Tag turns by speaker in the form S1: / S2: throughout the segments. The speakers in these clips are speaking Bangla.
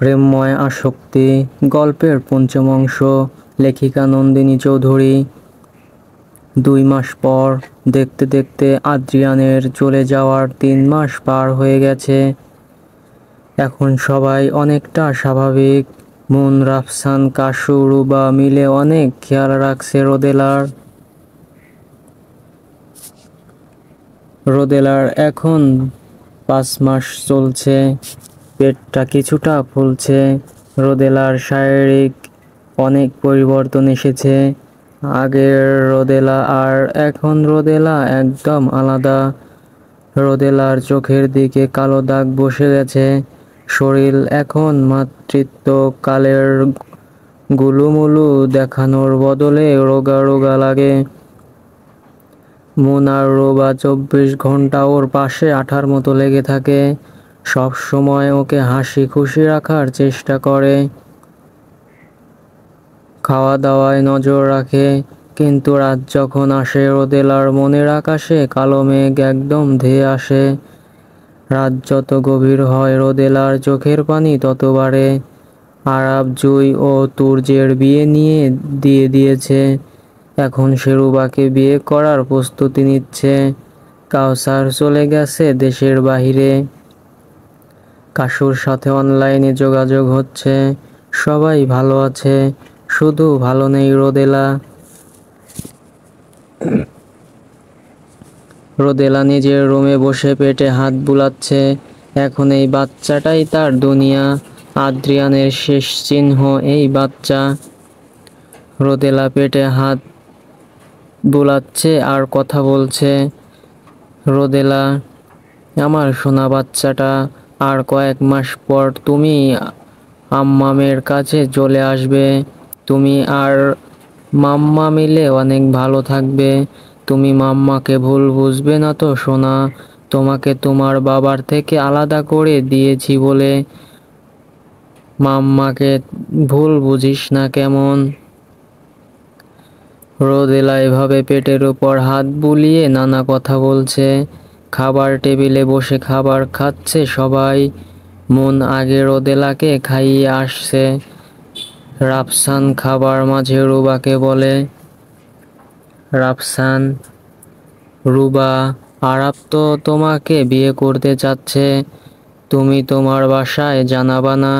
S1: প্রেমময় আসক্তি গল্পের পঞ্চম অংশ। লেখিকা নন্দিনী চৌধুরী। 2 মাস পর। দেখতে দেখতে আদ্রিয়ানের চলে যাওয়ার 3 মাস পার হয়ে গেছে। এখন সবাই অনেকটা স্বাভাবিক। মুন, রাফসান, কাশু, রুবা মিলে অনেক খেয়াল রাখছে রোদেলার। রোদেলার এখন 5 মাস চলছে। পেটটা কিছুটা ফুলছে। রোদেলার শারীরিক অনেক পরিবর্তন এসেছে। আগের রোদেলা আর এখন রোদেলা একদম আলাদা। রোদেলার চোখের দিকে কালো দাগ বসে গেছে। শরীর এখন মাতৃত্ব কালের গুলুমুলু দেখানোর বদলে রোগা রোগা লাগে। মুন আর রোবা 24 ঘন্টা ওর পাশে আঠার মতো লেগে থাকে। সব সময় ওকে হাসি খুশি রাখার চেষ্টা করে। খাওয়া দাওয়ায় নজর রাখে। কিন্তু রাত যখন আসে রোদেলার মনের আকাশে কালো মেঘ একদম ধেয়ে আসে। রাত যত গভীর হয় রোদেলার চোখের পানি তত বাড়ে। আরাব, জুই ও তুর্যের বিয়ে দিয়ে দিয়েছে। এখন সে রুবাকে বিয়ে করার প্রস্তুতি নিচ্ছে। কাউসার চলে গেছে দেশের বাহিরে। কাশুর সাথে অনলাইনে যোগাযোগ হচ্ছে। সবাই ভালো আছে, শুধু ভালো নেই রোদেলা। রোদেলা নিজের রুমে বসে পেটে হাত বুলাচ্ছে। এখন এই বাচ্চাটাই তার দুনিয়া। আদ্রিয়ানের শেষ চিহ্ন এই বাচ্চা। রোদেলা পেটে হাত বুলাচ্ছে আর কথা বলছে। রোদেলা, আমার সোনা বাচ্চাটা, আর কয়েক মাস পর তুমি আম্মামের কাছে চলে আসবে। তুমি আর মাম্মা মিলে অনেক ভালো থাকবে। তুমি মাম্মাকে ভুল বুঝবে না তো সোনা? তোমাকে তোমার বাবার থেকে আলাদা করে দিয়েছি বলে মাম্মাকে ভুল বুঝিস না কেমন? রোদেলা এভাবে পেটের উপর হাত বুলিয়ে নানা কথা বলছে। খাবার টেবিলে বসে খাবার খাচ্ছে সবাই। মুন আগে রোদেলাকে খাইয়ে আসছে। রাফসান খাবার মাঝে রুবাকে বলে, রাফসান, রুবা, আরাব তো তোমাকে বিয়ে করতে চাচ্ছে। তুমি তোমার বাসায় জানাবা না?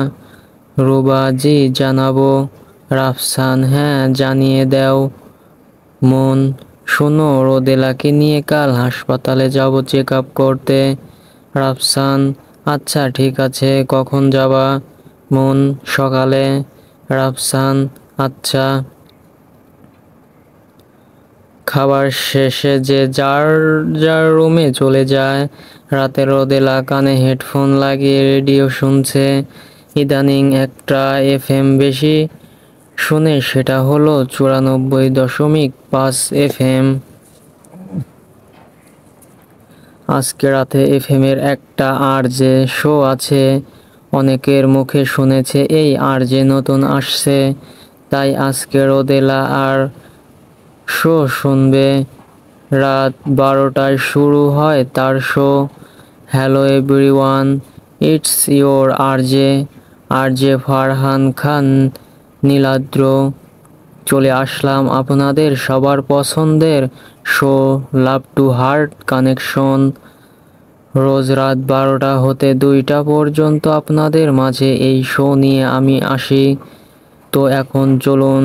S1: রুবা, জি জানাবো। রাফসান, হ্যাঁ জানিয়ে দাও। মুন, শোনো, রোদেলাকে নিয়ে কাল হাসপাতালে যাব চেক আপ করতে। রাফসান, আচ্ছা ঠিক আছে, কখন যাবা? মুন, সকালে। রাফসান, আচ্ছা। খাবার শেষে যে যার যার রুমে চলে যায়। রাতে রোদেলা কানে হেডফোন লাগিয়ে রেডিও শুনছে। ইদানিং একটা FM বেশি শুনে, সেটা হলো 94.5 FM। আজকে রাতে FM এর একটা RJ শো আছে। অনেকের মুখে শুনেছে এই RJ নতুন আসছে, তাই আজকে রোদেলা আর শো শুনবে। রাত 12টায় শুরু হয় তার show. Hello everyone, it's your RJ Farhan Khan Niladro. চলে আসলাম আপনাদের সবার পছন্দের show love to heart connection. রোজ রাত 12টা হতে 2টা পর্যন্ত আপনাদের মাঝে এই শো নিয়ে আমি আসি। তো এখন চলুন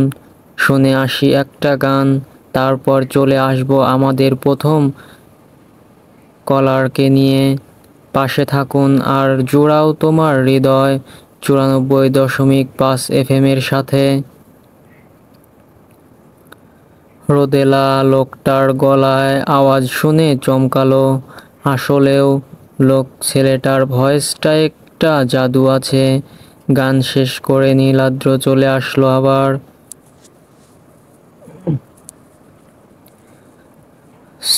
S1: শুনে আসি একটা গান, তারপর চলে আসব আমাদের প্রথম কলারকে নিয়ে। পাশে থাকুন আর জোড়াও তোমার হৃদয় 94.5 FM এর সাথে। রোদেলা লোকটার গলায় আওয়াজ শুনে চমকালো। আসলেও ছেলেটার ভয়েসটা একটা জাদু আছে। গান শেষ করে নীলাদ্র চলে আসলো আবার।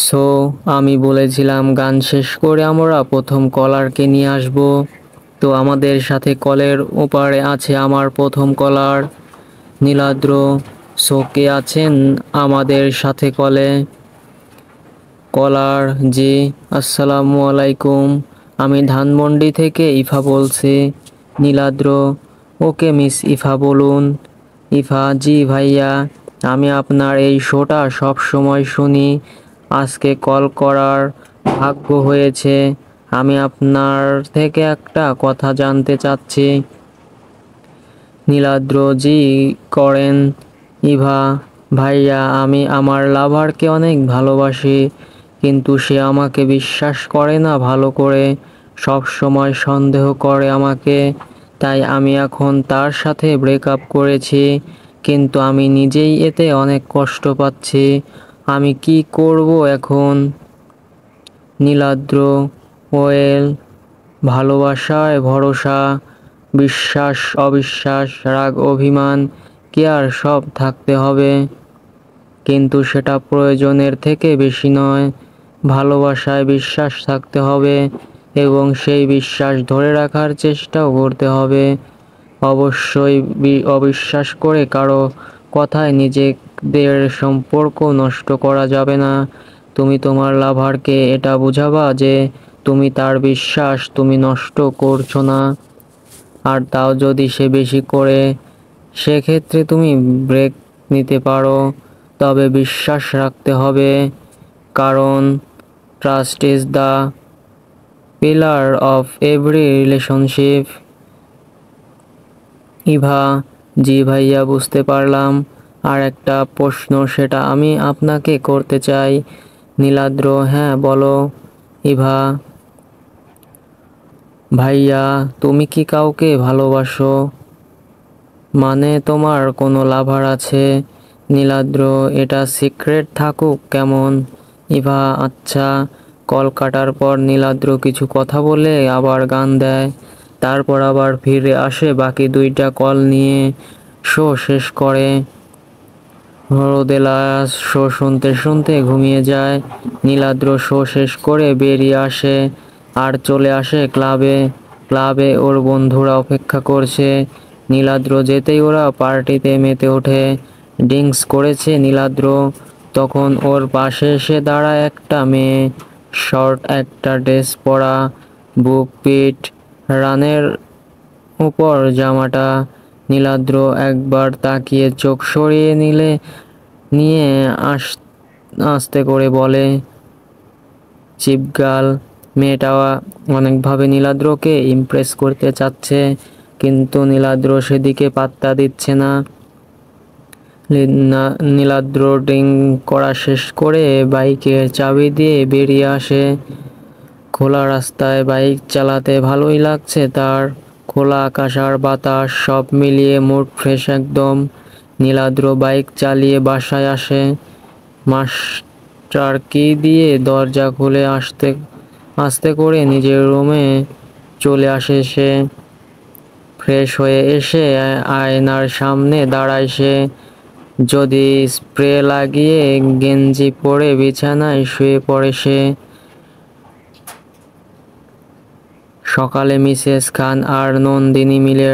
S1: সো আমি বলেছিলাম গান শেষ করে আমরা প্রথম কলারকে নিয়ে আসব। তো আমাদের সাথে কলের ওপারে আছে আমার প্রথম কলার নীলাদ্র। সো কে আছেন আমাদের সাথে কলে? কলার, জি আসসালামু আলাইকুম, আমি ধানমন্ডি থেকে ইফা বলছি। নীলাদ্র, ওকে মিস ইভা বলুন। ইভা: জি ভাইয়া, আমি আপনার এই শোটা সব সময় শুনি। আজকে কল করার ভাগ্য হয়েছে। আমি আপনার থেকে একটা কথা জানতে চাচ্ছি। নীলাদ্র: জি করেন। ইভা: ভাইয়া, আমি আমার লাভারকে অনেক ভালোবাসি, কিন্তু সে আমাকে বিশ্বাস করে না ভালো করে, সব সময় সন্দেহ করে আমাকে। তাই আমি এখন তার সাথে ব্রেকআপ করেছি, কিন্তু আমি নিজেই এতে অনেক কষ্ট পাচ্ছি। আমি কি করব এখন? নীলাদ্র: ওয়েল, ভালোবাসায় ভরসা, বিশ্বাস অবিশ্বাস, রাগ অভিমান, কেয়ার সব থাকতে হবে, কিন্তু সেটা প্রয়োজনের থেকে বেশি নয়। ভালোবাসায় বিশ্বাস থাকতে হবে এবং সেই বিশ্বাস ধরে রাখার চেষ্টাও করতে হবে। অবশ্যই অবিশ্বাস করে কারো কথায় নিজেদের সম্পর্ক নষ্ট করা যাবে না। তুমি তোমার লাভারকে এটা বুঝাবা যে তুমি তার বিশ্বাস তুমি নষ্ট করছো না। আর তাও যদি সে বেশি করে, সেক্ষেত্রে তুমি ব্রেক নিতে পারো, তবে বিশ্বাস রাখতে হবে, কারণ trust is the pillar of every relationship. Eva: জি ভাইয়া, বুঝতে পারলাম। আর একটা প্রশ্ন, সেটা আমি আপনাকে করতে চাই। নীলাদ্র: হ্যাঁ বলো। ইভা: ভাইয়া, তুমি কি কাউকে ভালোবাসো? মানে তোমার কোনো লাভার আছে? নীলাদ্র: এটা সিক্রেট থাকুক কেমন? ইভা: আচ্ছা। কল কাটার পর নীলাদ্র কিছু কথা বলে আবার গান দেয়, তারপর আবার ফিরে আসে বাকি দুইটা কল নিয়ে শো শেষ করে। রোদেলা শো শুনতে শুনতে ঘুমিয়ে যায়। নীলাদ্র শো শেষ করে বেরিয়ে আসে আর চলে আসে ক্লাবে। ক্লাবে ওর বন্ধুরা অপেক্ষা করছে। নীলাদ্র যেতেই ওরা পার্টিতে মেতে ওঠে। ড্রিঙ্কস করেছে নীলাদ্র। তখন ওর পাশে এসে দাঁড়ায় একটা মেয়ে, শর্ট একটা ড্রেস পরা, বুক পিট, রানের উপর জামাটা। নীলাদ্র একবার তাকিয়ে চোখ সরিয়ে নিয়ে আস্তে করে বলে, চিপ গার্ল। মেয়েটা অনেকভাবে নীলাদ্রকে ইমপ্রেস করতে চাচ্ছে, কিন্তু নীলাদ্র সেদিকে পাত্তা দিচ্ছে না। নীলাদ্র ড্রিঙ্ক করা শেষ করে বাইকের চাবি দিয়ে বেরিয়ে আসে। খোলা রাস্তায় বাইক চালাতে ভালোই লাগছে তার। খোলা আকাশ আর বাতাস সব মিলিয়ে মুড ফ্রেশ একদম। নীলাদ্র বাইক চালিয়ে বাসায় আসে। মাস্টার কি দিয়ে দরজা খুলে আস্তে করে নিজের রুমে চলে আসে সে। ফ্রেশ হয়ে এসে আয়নার সামনে দাঁড়ায় সে। যদি স্প্রে লাগিয়ে গেঞ্জি পরে বিছানায় শুয়ে পড়ে সে। সকালে মিসেস খান আর নন্দিনী মিলে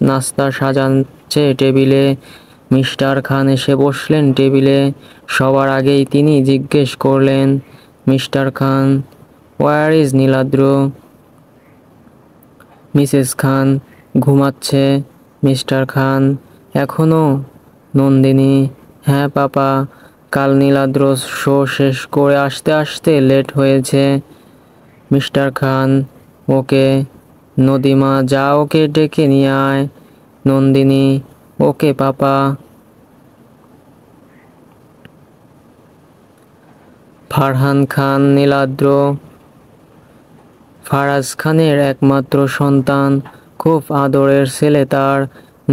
S1: নাস্তা সাজাচ্ছে টেবিলে। মিস্টার খান এসে বসলেন টেবিলে। সবার আগেই তিনি জিজ্ঞেস করলেন, Mr Khan, where is Niladro? Mrs Khan: ঘুমাচ্ছে। মিস্টার খান: এখনো? নন্দিনী: হ্যাঁ পাপা, কাল নীলাদ্র শো শেষ করে আসতে আসতে লেট হয়েছে। মিস্টার খান: ওকে। নদীমা, যা ওকে ডেকে নিয়ে আয়। নন্দিনী: ওকে পাপা। ফারহান খান নীলাদ্র ফারাজ খানের একমাত্র সন্তান, খুব আদরের ছেলে তার।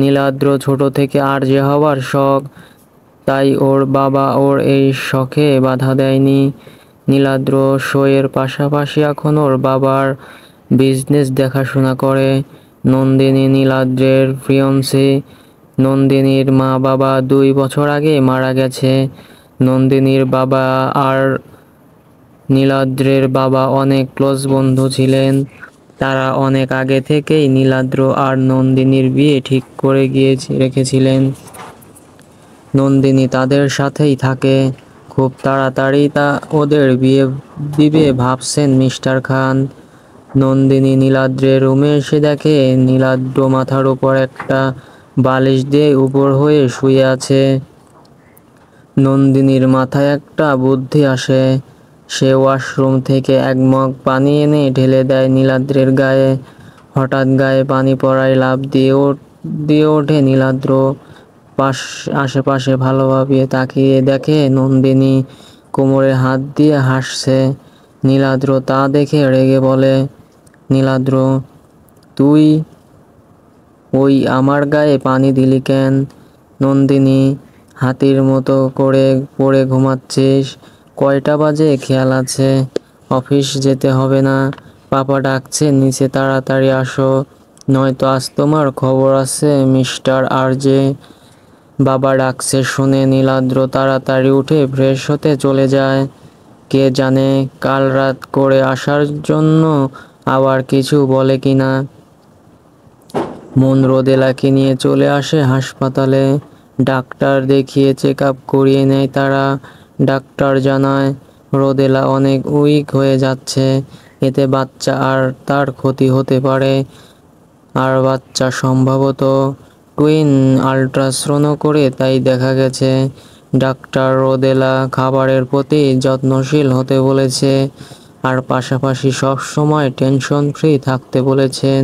S1: নীলাদ্র ছোট থেকে আরজে হওয়ার শখ, তাই ওর বাবা ওর এই শখে বাধা দেয়নি। নীলাদ্র শোয়ের পাশাপাশি এখন ওর বাবার বিজনেস দেখাশোনা করে। নন্দিনী নীলাদ্রের ফিয়ন্সি। নন্দিনীর মা বাবা 2 বছর আগে মারা গেছে। নন্দিনীর বাবা আর নীলাদ্রের বাবা অনেক ক্লোজ বন্ধু ছিলেন। তারা অনেক আগে থেকেই নীলাদ্র আর নন্দিনীর বিয়ে ঠিক করে রেখেছিলেন। নন্দিনী তাদের সাথেই থাকে। খুব তাড়াতাড়ি ওদের বিয়ে দিবে ভাবছেন মিস্টার খান। নন্দিনী নীলাদ্রের রুমে এসে দেখে নীলাদ্র মাথার উপর একটা বালিশ দিয়ে উপর হয়ে শুয়ে আছে। নন্দিনীর মাথায় একটা বুদ্ধি আসে। সে ওয়াশরুম থেকে এক মগ পানি এনে ঢেলে দেয় নীলাদ্রের গায়ে। হঠাৎ গায়ে পানি পড়ায় লাফ দিয়ে ওঠে নীলাদ্র। আশেপাশে ভালোভাবে তাকিয়ে দেখে নন্দিনী কোমরে হাত দিয়ে হাসছে। নীলাদ্র তা দেখে রেগে বলে, নীলাদ্র, তুই ওই আমার গায়ে পানি দিলি কেন? নন্দিনী, হাতির মতো করে পড়ে ঘুমাচ্ছিস? কয়টা বাজে খেয়াল আছে? অফিস যেতে হবে না? পাপা ডাকছে নিচে তাড়াতাড়ি আসো, নয়তো আজ তোমার খবর আছে মিস্টার আরজে। বাবা ডাকছে শুনে নীলাদ্র তাড়াতাড়ি উঠে ফ্রেশ হতে চলে যায়। কে জানে কাল রাত করে আসার জন্য আবার কিছু বলে কিনা। মন রোদেলাকে নিয়ে চলে আসে হাসপাতালে। ডাক্তার দেখিয়ে চেক আপ করিয়ে নেয় তারা। ডাক্তার জানায় রোদেলা অনেক উইক হয়ে যাচ্ছে, এতে বাচ্চা আর তার ক্ষতি হতে পারে। আর বাচ্চা সম্ভবত টুইন আল্ট্রাসাউন্ড করে তাই দেখা গেছে। ডাক্তার রোদেলা খাবারের প্রতি যত্নশীল হতে বলেছে, আর পাশাপাশি সব সময় টেনশন ফ্রি থাকতে বলেছেন।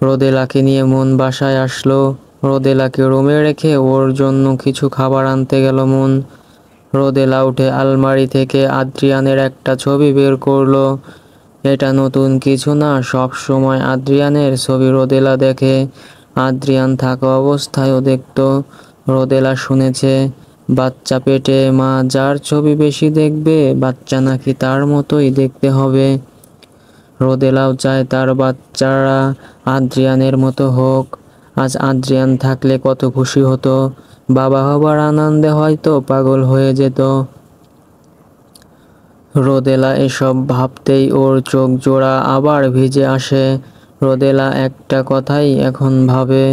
S1: রোদেলাকে নিয়ে মন বাসায় আসলো। রোদেলাকে রুমে রেখে ওর জন্য কিছু খাবার আনতে গেল মন। রোদেলা উঠে আলমারি থেকে আদ্রিয়ানের একটা ছবি বের করলো। এটা নতুন কিছু না, সব সময় আদ্রিয়ানের ছবি রোদেলা দেখে। আদ্রিয়ান থাকা অবস্থায়ও দেখতো। রোদেলা শুনেছে বাচ্চা পেটে মা যার ছবি বেশি দেখবে বাচ্চা নাকি তার মতোই দেখতে হবে। রোদেলাও চায় তার বাচ্চারা আদ্রিয়ানের মতো হোক। আজ আদ্রিয়ান থাকলে কত খুশি হতো, বাবা হবার আনন্দে হয়তো পাগল হয়ে যেত। রোদেলা এসব ভাবতেই ওর চোখ জোড়া আবার ভিজে আসে। রোদেলা একটা কথাই এখন ভাবে,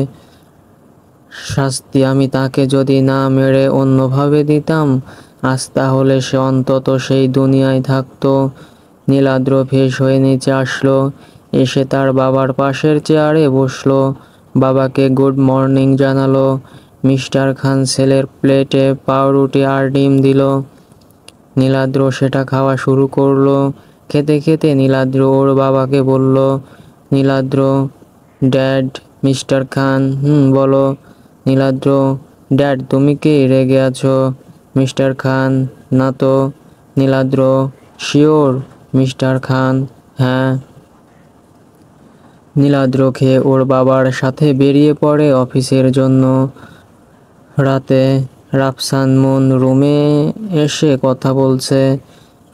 S1: শাস্তি আমি তাকে যদি না মেরে অন্যভাবে দিতাম আজ তাহলে সে অন্তত সেই দুনিয়ায় থাকতো। নীলাদ্র ফ্রেশ হয়ে নিচে আসলো, এসে তার বাবার পাশের চেয়ারে বসলো। বাবাকে গুড মর্নিং জানালো। মিস্টার খান ছেলের প্লেটে পাউরুটি আর ডিম দিল। নীলাদ্র সেটা খাওয়া শুরু করলো। খেতে খেতে নীলাদ্র ওর বাবাকে বলল, নীলাদ্র, ড্যাড। মিস্টার খান, বলো। নীলাদ্র, ড্যাড তুমি কি রেগে আছো? মিস্টার খান, না তো। নীলাদ্র, শিওর? মিস্টার খান, হ্যাঁ। নীলাদ্র খেয়ে ওর বাবার সাথে বেরিয়ে পড়ে অফিসের জন্য। রাতে রাফসান মন রুমে এসে কথা বলছে।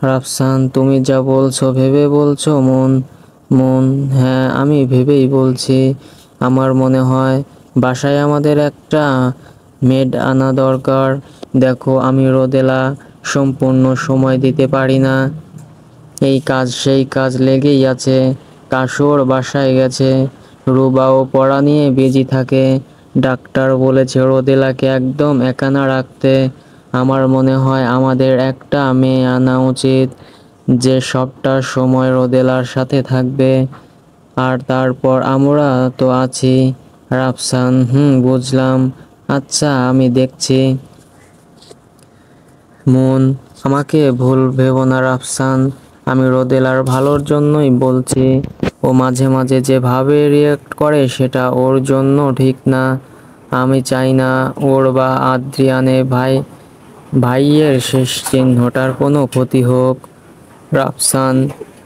S1: রাফসান, তুমি যা বলছো ভেবে বলছো মন? মন, হ্যাঁ আমি ভেবেই বলছি। আমার মনে হয় বাসায় আমাদের একটা মেড আনা দরকার। দেখো আমি রোদেলা সম্পূর্ণ সময় দিতে পারি না। এই কাজ সেই কাজ লেগেই আছে। কাসর বাসায় গেছে, রুবাও পড়া নিয়ে বিজি থাকে। ডাক্তার বলেছে রোদেলাকে একদম একা না রাখতে। আমার মনে হয় আমাদের একটা মেয়ে আনা উচিত, যে সবটা সময় রোদেলার সাথে থাকবে। আর তারপর আমরা তো আছি। রাফসান, বুঝলাম। আচ্ছা আমি দেখছি। মন, আমাকে ভুল ভেবো না রাফসান, আমি রোদেলার ভালোর জন্যই বলছি। ও মাঝে মাঝে যেভাবে রিয়েক্ট করে সেটা ওর জন্য ঠিক না। আমি চাই না ওর বা আদ্রিয়ানের ভাইয়ের শেষ চিহ্নটার কোনো ক্ষতি হোক। রাফসান,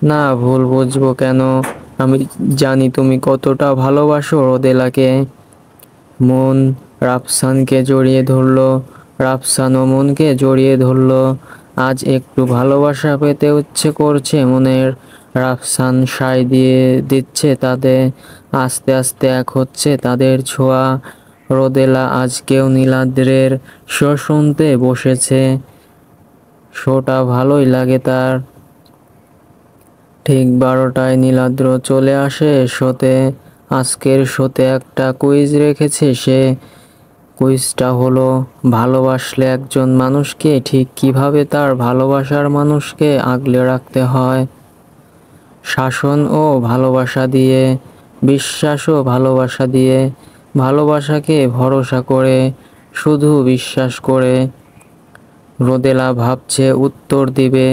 S1: না ভুল বুঝবো কেন? আমি জানি তুমি কতটা ভালোবাসো রোদেলাকে। মন রাফসানকে জড়িয়ে ধরল। রাফসানও মনকে জড়িয়ে ধরল। আজ একটু ভালোবাসা পেতে ইচ্ছে করছে মনের। রাফসান সায় দিয়ে দিচ্ছে তাদের। আস্তে আস্তে এক হচ্ছে তাদের ছোঁয়া। রোদেলা আজকেও নীলাদ্রের শো শুনতে বসেছে। শোটা ভালোই লাগে তার। ঠিক 12টায় নীলাদ্র চলে আসে শোতে। আজকের শোতে একটা কুইজ রেখেছে সে। কুইজটা হলো, ভালোবাসলে একজন মানুষকে ঠিক কিভাবে তার ভালোবাসার মানুষকে আগলে রাখতে হয়। শাসন ও ভালোবাসা দিয়ে, বিশ্বাস ও ভালোবাসা দিয়ে, ভালোবাসাকে ভরসা করে, শুধু বিশ্বাস করে। রোদেলা ভাবছে উত্তর দিবে,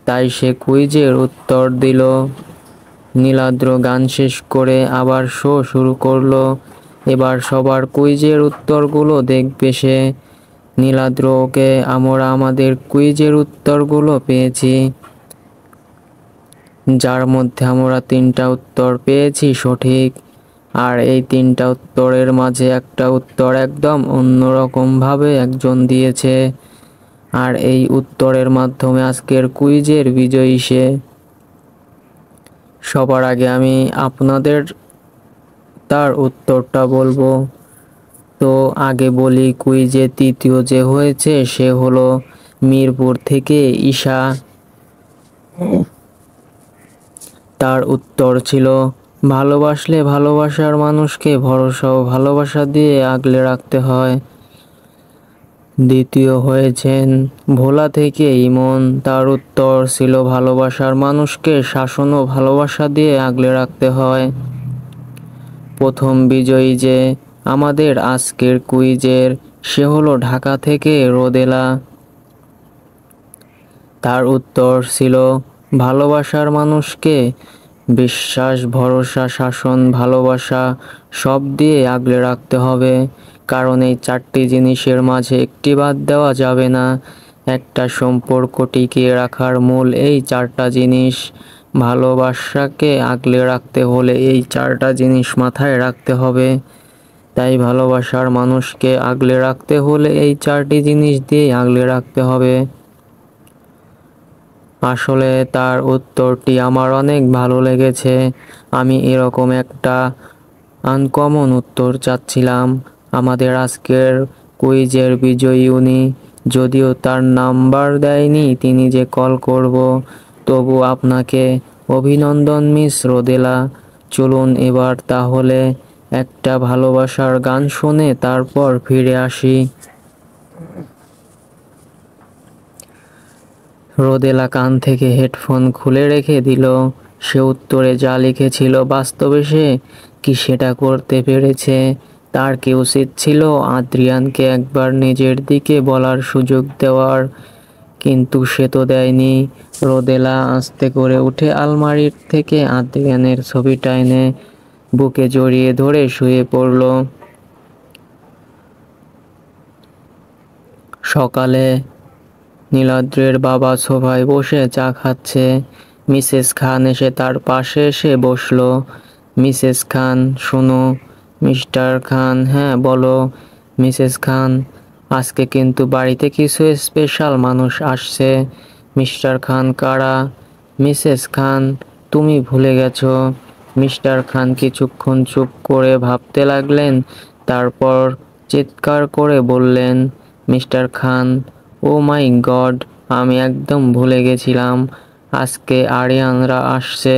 S1: তাই সে কুইজের উত্তর দিল। নীলাদ্র গান শেষ করে আবার শো শুরু করলো। এবার সবার কুইজের উত্তরগুলো দেখবে সে। নীলাদ্র, ওকে, আমরা আমাদের কুইজের উত্তরগুলো পেয়েছি, যার মধ্যে আমরা 3টা উত্তর পেয়েছি সঠিক। আর এই 3টা উত্তরের মাঝে একটা উত্তর একদম অন্যরকম ভাবে একজন দিয়েছে। আর এই উত্তরের মাধ্যমে আজকের কুইজের বিজয়ী সে। সবার আগে আমি আপনাদের তার উত্তরটা বলবো। তো আগে বলি, কুইজে তৃতীয় যে হয়েছে সে হলো মিরপুর থেকে ঈশা। তার উত্তর ছিল, ভালোবাসলে ভালোবাসার মানুষকে ভরসা ও ভালোবাসা দিয়ে আগলে রাখতে হয়। দ্বিতীয় হয়েছেন ভোলা থেকে ইমন। তার উত্তর ছিল, ভালোবাসার মানুষকে শাসন ও ভালোবাসা দিয়ে আগলে রাখতে হয়। প্রথম বিজয়ী যে আমাদের আজকের কুইজের, সে হলো ঢাকা থেকে রোদেলা। তার উত্তর ছিল, ভালোবাসার মানুষকে বিশ্বাস, ভরসা, শাসন, ভালোবাসা সব দিয়ে আগলে রাখতে হবে। কারণ এই 4টি জিনিসের মাঝে একটি বাদ দেওয়া যাবে না। একটা সম্পর্ক টিকিয়ে রাখার মূল এই 4টা জিনিস। ভালোবাসাকে আগলে রাখতে হলে এই 4টা জিনিস মাথায় রাখতে হবে। তাই ভালোবাসার মানুষকে আগলে রাখতে হলে এই 4টি জিনিস দিয়ে আগলে রাখতে হবে। আসলে তার উত্তরটি আমার অনেক ভালো লেগেছে। আমি এরকম একটা আনকমন উত্তর চাচ্ছিলাম। আমাদের আজকের কুইজের বিজয়ী উনি, যদিও তার নাম্বার দেয়নি তিনি যে কল করব, তবু আপনাকে অভিনন্দন মিস রোদেলা। চলুন এবার তাহলে একটা ভালোবাসার গান শুনে তারপর ফিরে আসি। রোদেলা কান থেকে হেডফোন খুলে রেখে দিল। সে উত্তরে যা লিখেছিল বাস্তবে সে কি সেটা করতে পেরেছে? তার কি উচিত ছিল আদ্রিয়ানকে একবার নিজের দিকে বলার সুযোগ দেওয়ার? কিন্তু সে তো দেয়নি। রোদেলা আস্তে করে উঠে আলমারির থেকে আদ্রিয়ানের ছবিটা এনে বুকে জড়িয়ে ধরে শুয়ে পড়ল। সকালে নীলাদ্রের বাবা সোফায় বসে চা খাচ্ছে। মিসেস খান এসে তার পাশে এসে বসলো। মিসেস খান, শোনো। মিস্টার খান, হ্যাঁ বলো। মিসেস খান, আজকে কিন্তু বাড়িতে কিছু স্পেশাল মানুষ আসছে। মিস্টার খান, কারা? মিসেস খান, তুমি ভুলে গেছো। মিস্টার খান কিছুক্ষণ চুপ করে ভাবতে লাগলেন, তারপর চিৎকার করে বললেন, মিস্টার খান, ও মাই গড, আমি একদম ভুলে গেছিলাম, আজকে আরিয়ানরা আসছে।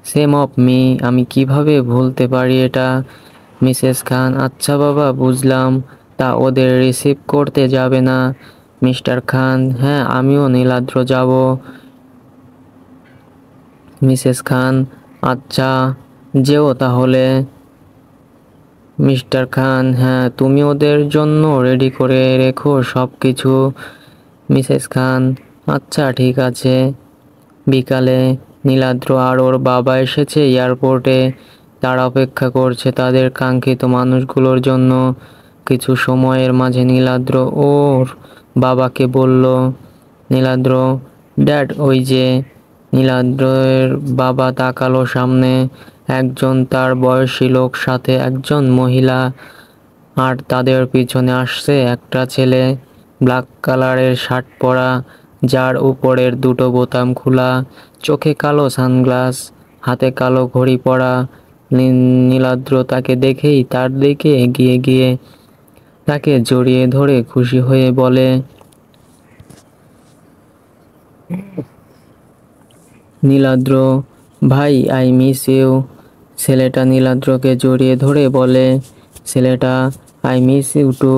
S1: সেম অফ মি, আমি কিভাবে ভুলতে পারি এটা? মিসেস খান, আচ্ছা বাবা, বুঝলাম। তা ওদের রিসিভ করতে যাবে না? মিস্টার খান, হ্যাঁ, আমিও নীলাদ্র যাব। মিসেস খান, আচ্ছা, যেও তাহলে। মিস্টার খান, হ্যাঁ, তুমি ওদের জন্য রেডি করে রেখো সব কিছু। মিসেস খান, আচ্ছা ঠিক আছে। বিকালে নীলাদ্র আর ওর বাবা এসেছে এয়ারপোর্টে। তারা অপেক্ষা করছে তাদের কাঙ্ক্ষিত মানুষগুলোর জন্য। কিছু সময়ের মাঝে নীলাদ্র ওর বাবাকে বলল, নীলাদ্র, ড্যাড, ওই যে। নীলাদ্রের বাবা তাকালো সামনে। একজন তার বয়সী লোক, সাথে একজন মহিলা, আর তাদের পিছনে আসছে একটা ছেলে, ব্ল্যাক কালারের শার্ট পরা, যার উপরের দুটো বোতাম খোলা, চোখে কালো সানগ্লাস, হাতে কালো ঘড়ি পরা। নীলাদ্র তাকে দেখেই তার দিকে এগিয়ে গিয়ে তাকে জড়িয়ে ধরে খুশি হয়ে বলে, নীলাদ্র ভাই, আই মিস ইউ। ছেলেটা নীলাদ্রকে জড়িয়ে ধরে বলে, ছেলেটা, I miss you too.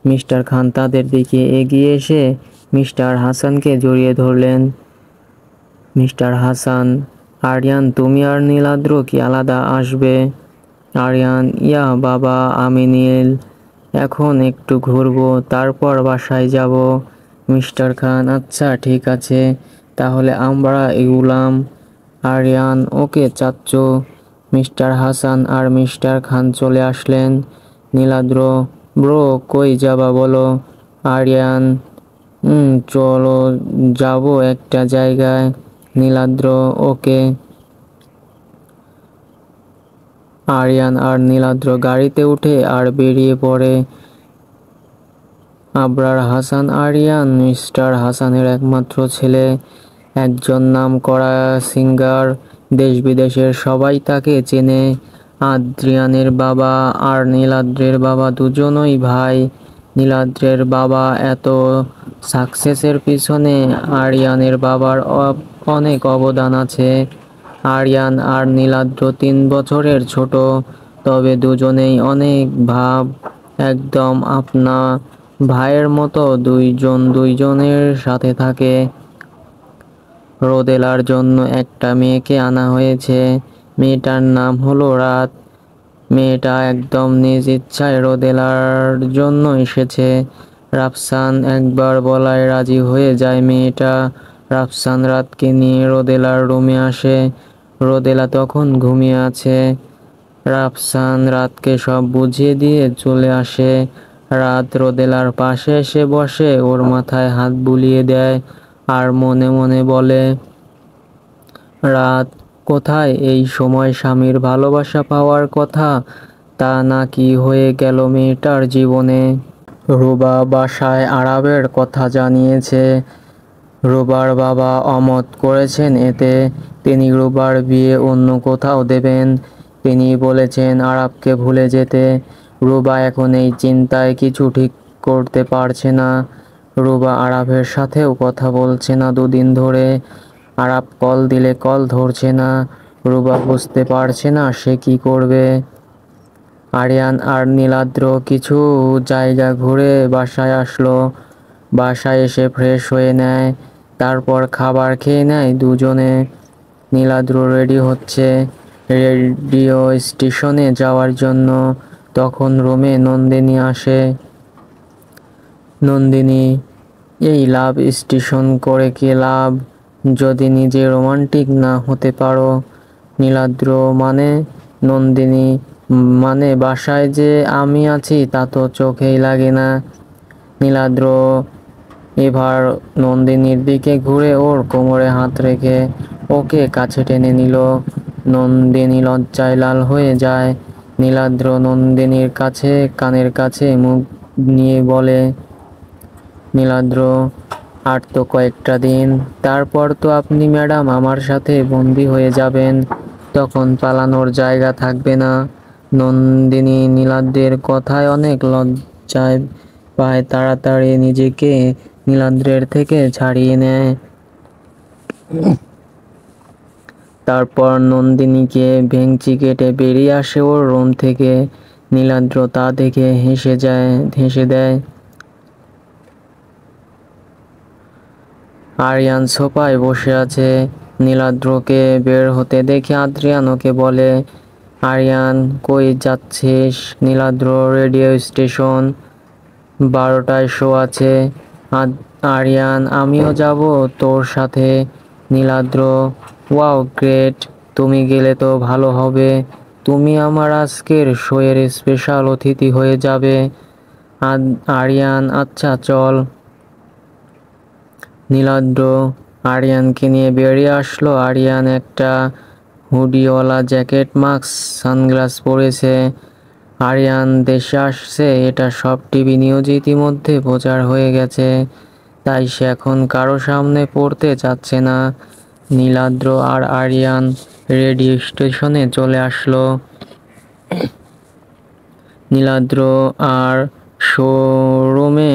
S1: Mr Khan তাদের দিকে এগিয়ে এসে মিস্টার হাসানকে জড়িয়ে ধরলেন। মিস্টার হাসান, আরিয়ান, তুমি আর নীলাদ্র কি আলাদা আসবে? আরিয়ান, ইয়া বাবা, আমি নীল এখন একটু ঘুরবো, তারপর বাসায় যাব। মিস্টার খান, আচ্ছা ঠিক আছে, তাহলে আমরা এগুলাম। আরিয়ান, ওকে চাচ্চু। মিস্টার হাসান আর মিস্টার খান চলে আসলেন। নীলাদ্র, ব্রো কই যাবা বলো? আরিয়ান, চলো, যাব একটা জায়গায়। নীলাদ্র, ওকে। আরিয়ান আর নীলাদ্র গাড়িতে উঠে আর বেরিয়ে পড়ে। আবরার হাসান আরিয়ান মিস্টার হাসানের একমাত্র ছেলে, একজন নামকরা সিঙ্গার। দেশ বিদেশের সবাই তাকে চেনে। আদ্রিয়ানের বাবা আর নীলাদ্রের বাবা দুজনই ভাই। নীলাদ্রের বাবা এত সাকসেসের পিছনে আরিয়ানের বাবার অনেক অবদান আছে। আরিয়ান আর নীলাদ্র 3 বছরের ছোট, তবে দুজনেই অনেক ভাব, একদম আপনা ভাইয়ের মতো দুইজন দুইজনের সাথে থাকে। রোদেলার জন্য একটা মেয়েকে আনা হয়েছে। মেয়েটার নাম হলো রাত। মেয়েটা একদম নিজ ইচ্ছায় রোদেলার জন্য এসেছে। রাফসান একবার বলায় রাজি হয়ে যায় মেয়েটা। রাফসান রাতকে নিয়ে রোদেলার রুমে আসে। রোদেলা তখন ঘুমিয়ে আছে। রাফসান রাতকে সব বুঝিয়ে দিয়ে চলে আসে। রাত রোদেলার পাশে এসে বসে, ওর মাথায় হাত বুলিয়ে দেয় আর মনে মনে বলে, রাত, কোথায় এই সময় স্বামীর ভালোবাসা পাওয়ার কথা, তা নাকি হয়ে গেল মেয়েটার জীবনে। রুবা বাসায় আরাবের কথা জানিয়েছে। রুবার বাবা অমত করেছেন এতে। তিনি রুবার বিয়ে অন্য কোথাও দেবেন। তিনি বলেছেন আরাবকে ভুলে যেতে। রুবা এখন এই চিন্তায় কিছু ঠিক করতে পারছে না। রুবা আরাবের সাথেও কথা বলছে না 2 দিন ধরে। আরাব কল দিলে কল ধরছে না। রুবা বুঝতে পারছে না সে কি করবে। আরিয়ান আর নীলাদ্র কিছু জায়গা ঘুরে বাসায় আসলো। বাসায় এসে ফ্রেশ হয়ে নেয়, তারপর খাবার খেয়ে নেয় দুজনে। নীলাদ্র রেডি হচ্ছে রেডিও স্টেশনে যাওয়ার জন্য। তখন রুমে নন্দিনী আসে। নন্দিনী, এই লাভ স্টেশন করে কি লাভ, যদি নিজে রোমান্টিক না হতে পারো? নীলাদ্র, মানে? নন্দিনী, মানে বাসায় যে আমি আছি তা তো চোখেই লাগে না। নীলাদ্র এবার নন্দিনীর দিকে ঘুরে ওর কোমরে হাত রেখে ওকে কাছে টেনে নিল। নন্দিনী লজ্জায় লাল হয়ে যায়। নীলাদ্র নন্দিনীর কাছে কানের কাছে মুখ নিয়ে বলে, নীলাদ্র, আর তো কয়েকটা দিন, তারপর তো আপনি ম্যাডাম আমার সাথে বন্দি হয়ে যাবেন, তখন পালানোর জায়গা থাকবে না। নন্দিনী নীলাদ্রের কথায় অনেক লজ্জায় পায়, তাড়াতাড়ি নিজেকে নীলাদ্রের থেকে ছাড়িয়ে নেয়। তারপর নন্দিনীকে ভেংচি কেটে বেরিয়ে আসে ওর রুম থেকে। নীলাদ্র তা দেখে হেসে দেয়। আরিয়ান সোফায় বসে আছে। নীলাদ্রকে বের হতে দেখে আদ্রিয়ান ওকে বলে, আরিয়ান, কই যাচ্ছিস? নীলাদ্র, রেডিও স্টেশন, 12টায় শো আছে। আরিয়ান, আমিও যাব তোর সাথে। নীলাদ্র, ওয়াও গ্রেট, তুমি গেলে তো ভালো হবে, তুমি আমার আজকের শোয়ের স্পেশাল অতিথি হয়ে যাবে। আরিয়ান, আচ্ছা চল। নীলাদ্র আরিয়ানকে নিয়ে বেরিয়ে আসলো। আরিয়ান একটা হুডিওয়ালা জ্যাকেট, মাস্ক, সানগ্লাস পরেছে। আরিয়ান দেশে আসছে এটা সব টিভি নিউজ ইতিমধ্যে প্রচার হয়ে গেছে, তাই সে এখন কারো সামনে পড়তে চাচ্ছে না। নীলাদ্র আর আরিয়ান রেডিও স্টেশনে চলে আসলো। নীলাদ্র আর শোরুমে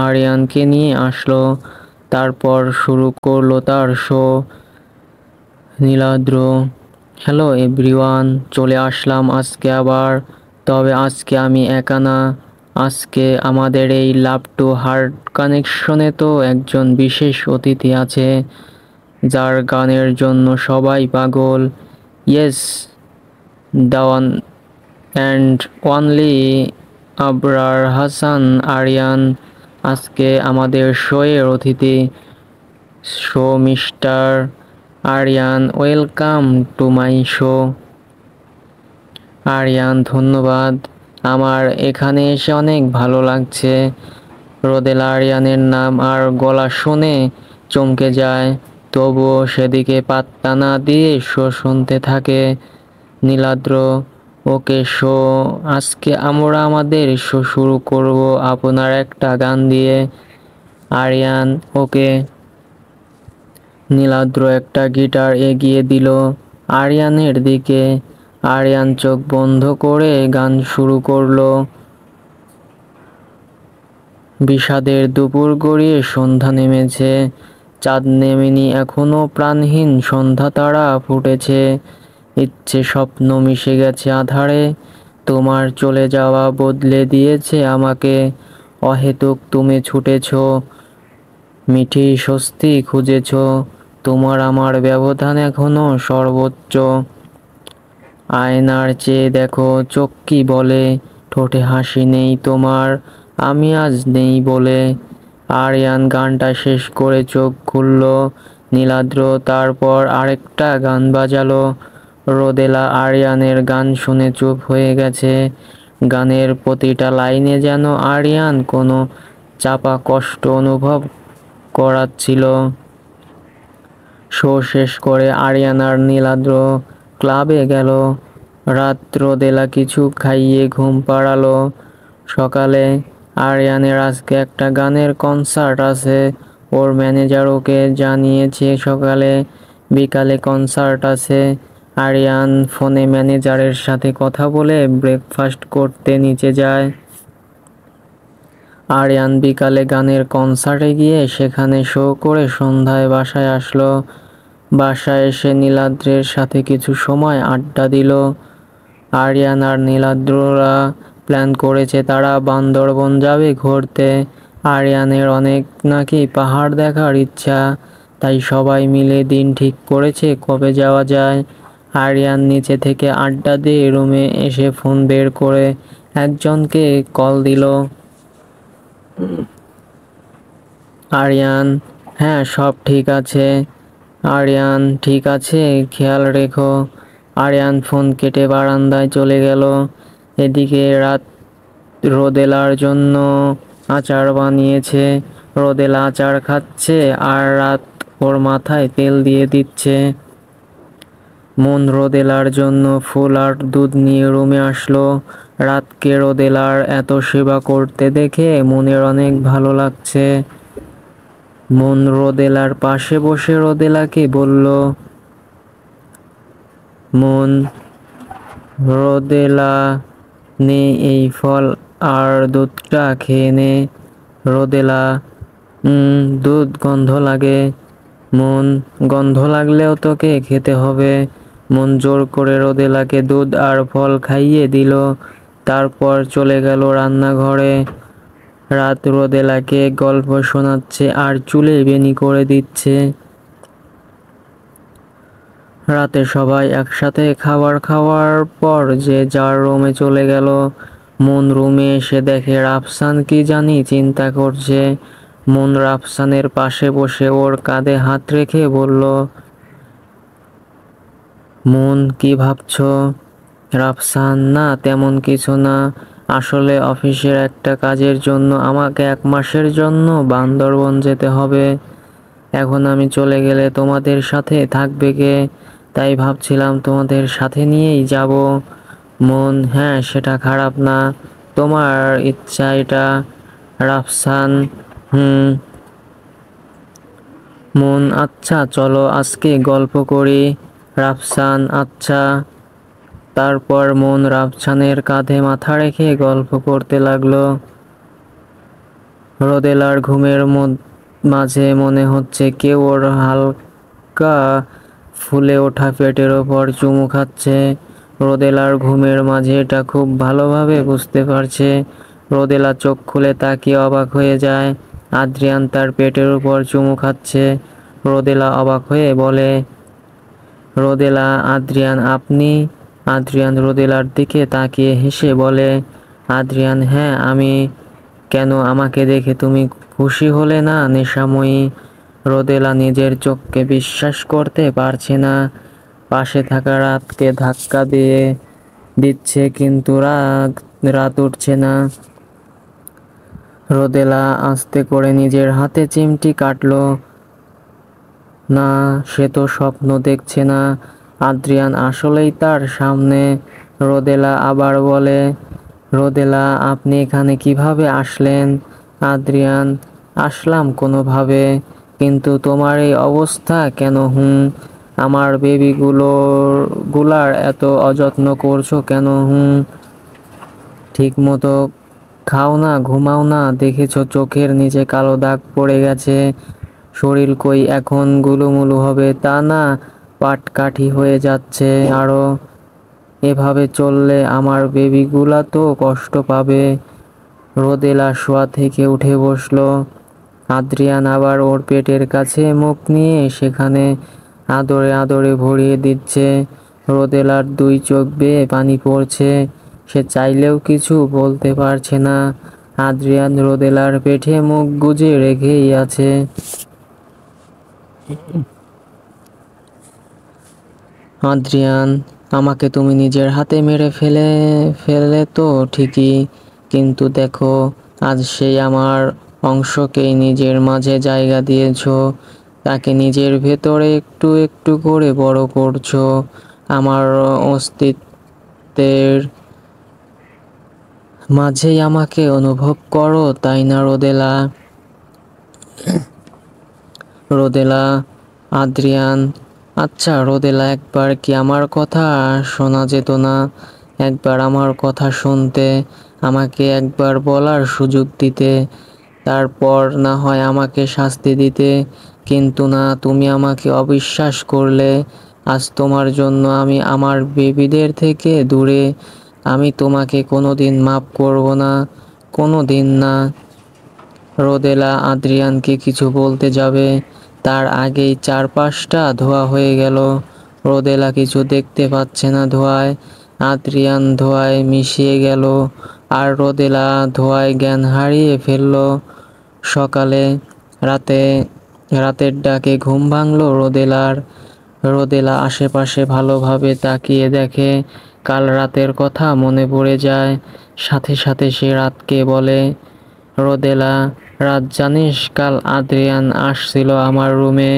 S1: আরিয়ানকে নিয়ে আসলো, তারপর শুরু করলো তার শো। নীলাদ্র, হ্যালো এভরিওয়ান, চলে আসলাম আজকে আবার, তবে আজকে আমি একা না। আজকে আমাদের এই লাভ টু হার্ট কানেকশনে তো একজন বিশেষ অতিথি আছে। যার গানের জন্য সবাই পাগল। Yes, the one and only Abrar Hasan Ariyan আজকে আমাদের শোয়ের অতিথি। Show mister Ariyan, welcome to my show. Ariyan, ধন্যবাদ, আমার এখানে এসে অনেক ভালো লাগছে। রোদেলা আরিয়ানের নাম আর গলা শুনে চমকে যায়, তবুও সেদিকে পাত্তা না দিয়ে শো শুনতে থাকে। নীলাদ্র, ওকে শো, আজকে আমরা আমাদের শো শুরু করব আপনার একটা গান দিয়ে। আরিয়ান, ওকে। নীলাদ্র একটা গিটার এগিয়ে দিল আরিয়ানের দিকে। আরিয়ান চোখ বন্ধ করে গান শুরু করলো। বিষাদের দুপুর গড়িয়ে সন্ধ্যা নেমেছে, চাঁদ নেমেনি এখনো, প্রাণহীন সন্ধ্যা তারা ফুটেছে। ইচ্ছে স্বপ্ন মিশে গেছে আধারে, তোমার চলে যাওয়া বদলে দিয়েছে আমাকে। অহেতুক তুমি ছুটেছ, মিঠি স্বস্তি খুঁজেছ, তোমার আমার ব্যবধান এখনো সর্বোচ্চ। আয়নার চেয়ে দেখো চোখ কি বলে, ঠোঁটে হাসি নেই তোমার, আমি আজ নেই বলে। আরিয়ান গানটা শেষ করে চোখ খুলল। নীলাদ্র তারপর আরেকটা গান বাজালো। রোদেলা আরিয়ানের গান শুনে চুপ হয়ে গেছে। গানের প্রতিটা লাইনে যেন আরিয়ান কোনো চাপা কষ্ট অনুভব করাচ্ছিল। শো শেষ করে আরিয়ান আর নীলাদ্র ক্লাবে গেল। রাত রোদেলা কিছু খাইয়ে ঘুম পাড়ালো। সকালে আরিয়ানের আজকে একটা গানের কনসার্ট আছে, ওর ম্যানেজার ওকে জানিয়েছে সকালে বিকালে কনসার্ট আছে। আরিয়ান ফোনে ম্যানেজারের সাথে কথা বলে ব্রেকফাস্ট করতে নিচে যায়। আরিয়ান বিকালে গানের কনসার্টে গিয়ে সেখানে শো করে সন্ধ্যায় বাসায় আসলো। বাসায় এসে নীলাদ্রের সাথে কিছু সময় আড্ডা দিল। আরিয়ান আর নীলাদ্ররা প্ল্যান করেছে তারা বান্দরবন যাবে ঘুরতে। আরিয়ানের অনেক নাকি পাহাড় দেখার ইচ্ছা, তাই সবাই মিলে দিন ঠিক করেছে কবে যাওয়া যায়। আরিয়ান নিচে থেকে আড্ডা দিয়ে রুমে এসে ফোন বের করে একজনকে কল দিল। আরিয়ান, হ্যাঁ সব ঠিক আছে। আরিয়ান, ঠিক আছে, খেয়াল রেখো। আরিয়ান ফোন কেটে বারান্দায় চলে গেল। এদিকে রাত রোদেলার জন্য আচার বানিয়েছে। রোদেলা আচার খাচ্ছে আর রাত ওর মাথায় তেল দিয়ে দিচ্ছে। মন রোদেলার জন্য ফুল আর দুধ নিয়ে রুমে আসলো। রাতকে রোদেলার এত সেবা করতে দেখে মনের অনেক ভালো লাগছে। মন রোদেলার পাশে বসে রোদেলাকে বলল, মন, রোদেলা, নে এই ফল আর দুধটা খেয়ে নে। রোদেলা, দুধ গন্ধ লাগে। মন, গন্ধ লাগলেও তোকে খেতে হবে। মন জোর করে রোদেলাকে দুধ আর ফল খাইয়ে দিল, তারপর চলে গেল রান্নাঘরে। রাত রোদেলাকে গল্প শোনাচ্ছে আর চুলে বেনি করে দিচ্ছে। রাতে সবাই একসাথে খাবার খাওয়ার পর যে যার রুমে চলে গেল। মন রুমে এসে দেখে রাফসান কি জানি চিন্তা করছে। মন রাফসানের পাশে বসে ওর কাঁধে হাত রেখে বলল, মন কি ভাবছো? রাফসান, না তেমন কিছু না, আসলে অফিসের একটা কাজের জন্য আমাকে 1 মাসের জন্য বান্দরবন যেতে হবে। এখন আমি চলে গেলে তোমাদের সাথে থাকবে কে, তাই ভাবছিলাম তোমাদের সাথে নিয়েই যাব। মন, হ্যাঁ সেটা খারাপ না, তোমার ইচ্ছা এটা। রাফসান, মন, আচ্ছা চলো আজকে গল্প করি। রাফসান, আচ্ছা। তারপর মন রাফসানের কাঁধে মাথা রেখে গল্প করতে লাগলো। রোদেলার ঘুমের মাঝে মনে হচ্ছে কেউ ওর হালকা ফুলে ওঠা পেটের ওপর চুমু খাচ্ছে। রোদেলার ঘুমের মাঝে এটা খুব ভালোভাবে বুঝতে পারছে। রোদেলা চোখ খুলে তাকিয়ে অবাক হয়ে যায়। আদ্রিয়ান তার পেটের উপর চুমু খাচ্ছে। রোদেলা অবাক হয়ে বলে, রোদেলা, আদ্রিয়ান আপনি? আদ্রিয়ান রোদেলার দিকে তাকিয়ে হেসে বলে, আদ্রিয়ান, হ্যাঁ আমি। কেন, আমাকে দেখে তুমি খুশি হলে না নেশাময়ী? রোদেলা নিজের চোখকে বিশ্বাস করতে পারছে না। পাশে থাকা রাতকে ধাক্কা দিয়ে দিচ্ছে, কিন্তু রাত উঠছে না। রোদেলা আস্তে করে নিজের হাতে চিমটি কাটলো। না, সে তো স্বপ্ন দেখছে না, আদ্রিয়ান আসলেই তার সামনে। রোদেলা আবার বলে, রোদেলা, আপনি এখানে কিভাবে আসলেন? আদ্রিয়ান, আসলাম কোনোভাবে, কিন্তু তোমার এই অবস্থা কেন? আমার গুলার এত অযত্ন করছো কেন? ঠিক মতো খাও না, ঘুমাও না, দেখেছো চোখের নিচে কালো দাগ পড়ে গেছে। শরীর কই এখন গুলুমুলু হবে তা না, পাটকাঠি হয়ে যাচ্ছে আরো। এভাবে চললে আমার বেবিগুলা তো কষ্ট পাবে। রোদেলা শোয়া থেকে উঠে বসলো। আদ্রিয়ান আবার ওর পেটের কাছে মুখ নিয়ে সেখানে আদরে আদরে ভরিয়ে দিচ্ছে। রোদেলার দুই চোখ বেয়ে পানি পড়ছে। সে চাইলেও কিছু বলতে পারছে না। আদ্রিয়ান রোদেলার পেটে মুখ গুজে রেখেই আছে। আদ্রিয়ান, আমাকে তুমি নিজের হাতে মেরে ফেলে তো ঠিকই, কিন্তু দেখো, আজ সেই আমার অংশকেই নিজের মাঝে জায়গা দিয়েছো। তাকে নিজের ভেতরে একটু একটু করে বড় করছো। আমার অস্তিত্বের মাঝেই আমাকে অনুভব করো, তাই না রোদেলা? রোদেলা, আদ্রিয়ান, আচ্ছা রোদেলা, একবার কি আমার কথা শোনা যেত না? একবার আমার কথা শুনতে, আমাকে একবার বলার সুযোগ দিতে, তারপর না হয় আমাকে শাস্তি দিতে। কিন্তু না, তুমি আমাকে অবিশ্বাস করলে। আজ তোমার জন্য আমি আমার বেবিদের থেকে দূরে। আমি তোমাকে কোনোদিন মাফ করব না, কোনো দিন না। রোদেলা আদ্রিয়ানকে কিছু বলতে যাবে, তার আগেই চারপাশটা ধোঁয়া হয়ে গেল। রোদেলা কিছু দেখতে পাচ্ছে না ধোঁয়ায়। আদ্রিয়ান ধোঁয়ায় মিশিয়ে গেল, আর রোদেলা ধোঁয়ায় জ্ঞান হারিয়ে ফেলল। সকালে রাতের ডাকে ঘুম ভাঙল রোদেলার। রোদেলা আশেপাশে ভালোভাবে তাকিয়ে দেখে, কাল রাতের কথা মনে পড়ে যায়। সাথে সাথে সে রাতকে বলে, রোদেলা, রাত জানিস, কাল আদ্রিয়ান আসছিল আমার রুমে।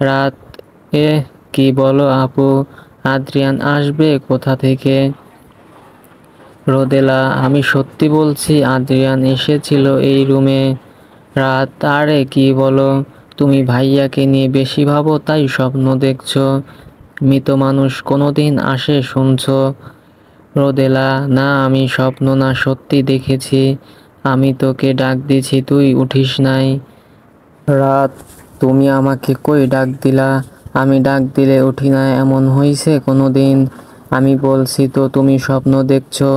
S1: রাত, কি বলো আপু? আদ্রিয়ান আসবে কোথা থেকে? রোদেলা, আমি সত্যি বলছি, আদ্রিয়ান এসেছিল এই রুমে। রাত, আরে কি বলো? তুমি ভাইয়াকে নিয়ে বেশি ভাবো তাই স্বপ্ন দেখছো। মৃত মানুষ কোনোদিন আসে শুনছো? রোদেলা, না আমি স্বপ্ন না, সত্যি দেখেছি। আমি তোকে ডাক দিছি, তুই উঠিস নাই। রাত, তুমি আমাকে কই ডাক দিলা? আমি ডাক দিলে উঠি না এমন হইছে কোনোদিন? আমি বলছি তো তুমি স্বপ্ন দেখছো।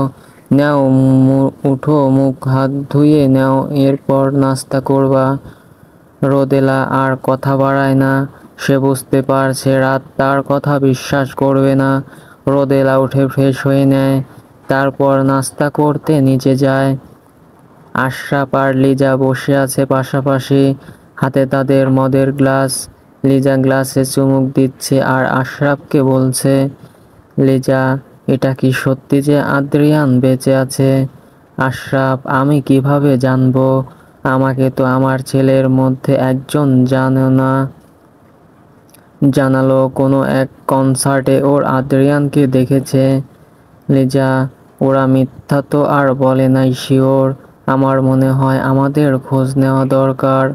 S1: নাও, উঠো, মুখ হাত ধুয়ে নাও, এরপর নাস্তা করবা। রোদেলা আর কথা বাড়ায় না। সে বুঝতে পারছে রাত তার কথা বিশ্বাস করবে না। রোদেলা উঠে ফ্রেশ হয়ে নেয়, তারপর নাস্তা করতে নিচে যায়। আশরাফ আর লিজা বসে আছে পাশাপাশি, হাতে তাদের মদের গ্লাস। লিজা গ্লাসে চুমুক দিচ্ছে আর আশরাফকে বলছে, লিজা, এটা কি সত্যি যে আদ্রিয়ান বেঁচে আছে? আশরাফ, আমি কিভাবে জানবো? আমাকে তো আমার ছেলের মধ্যে একজন জানালো কোনো এক কনসার্টে ওর আদ্রিয়ানকে দেখেছে। লিজা, ওরা মিথ্যা তো আর বলে নাই শিওর। আমার মনে হয় আমাদের খোঁজ নেওয়া দরকার।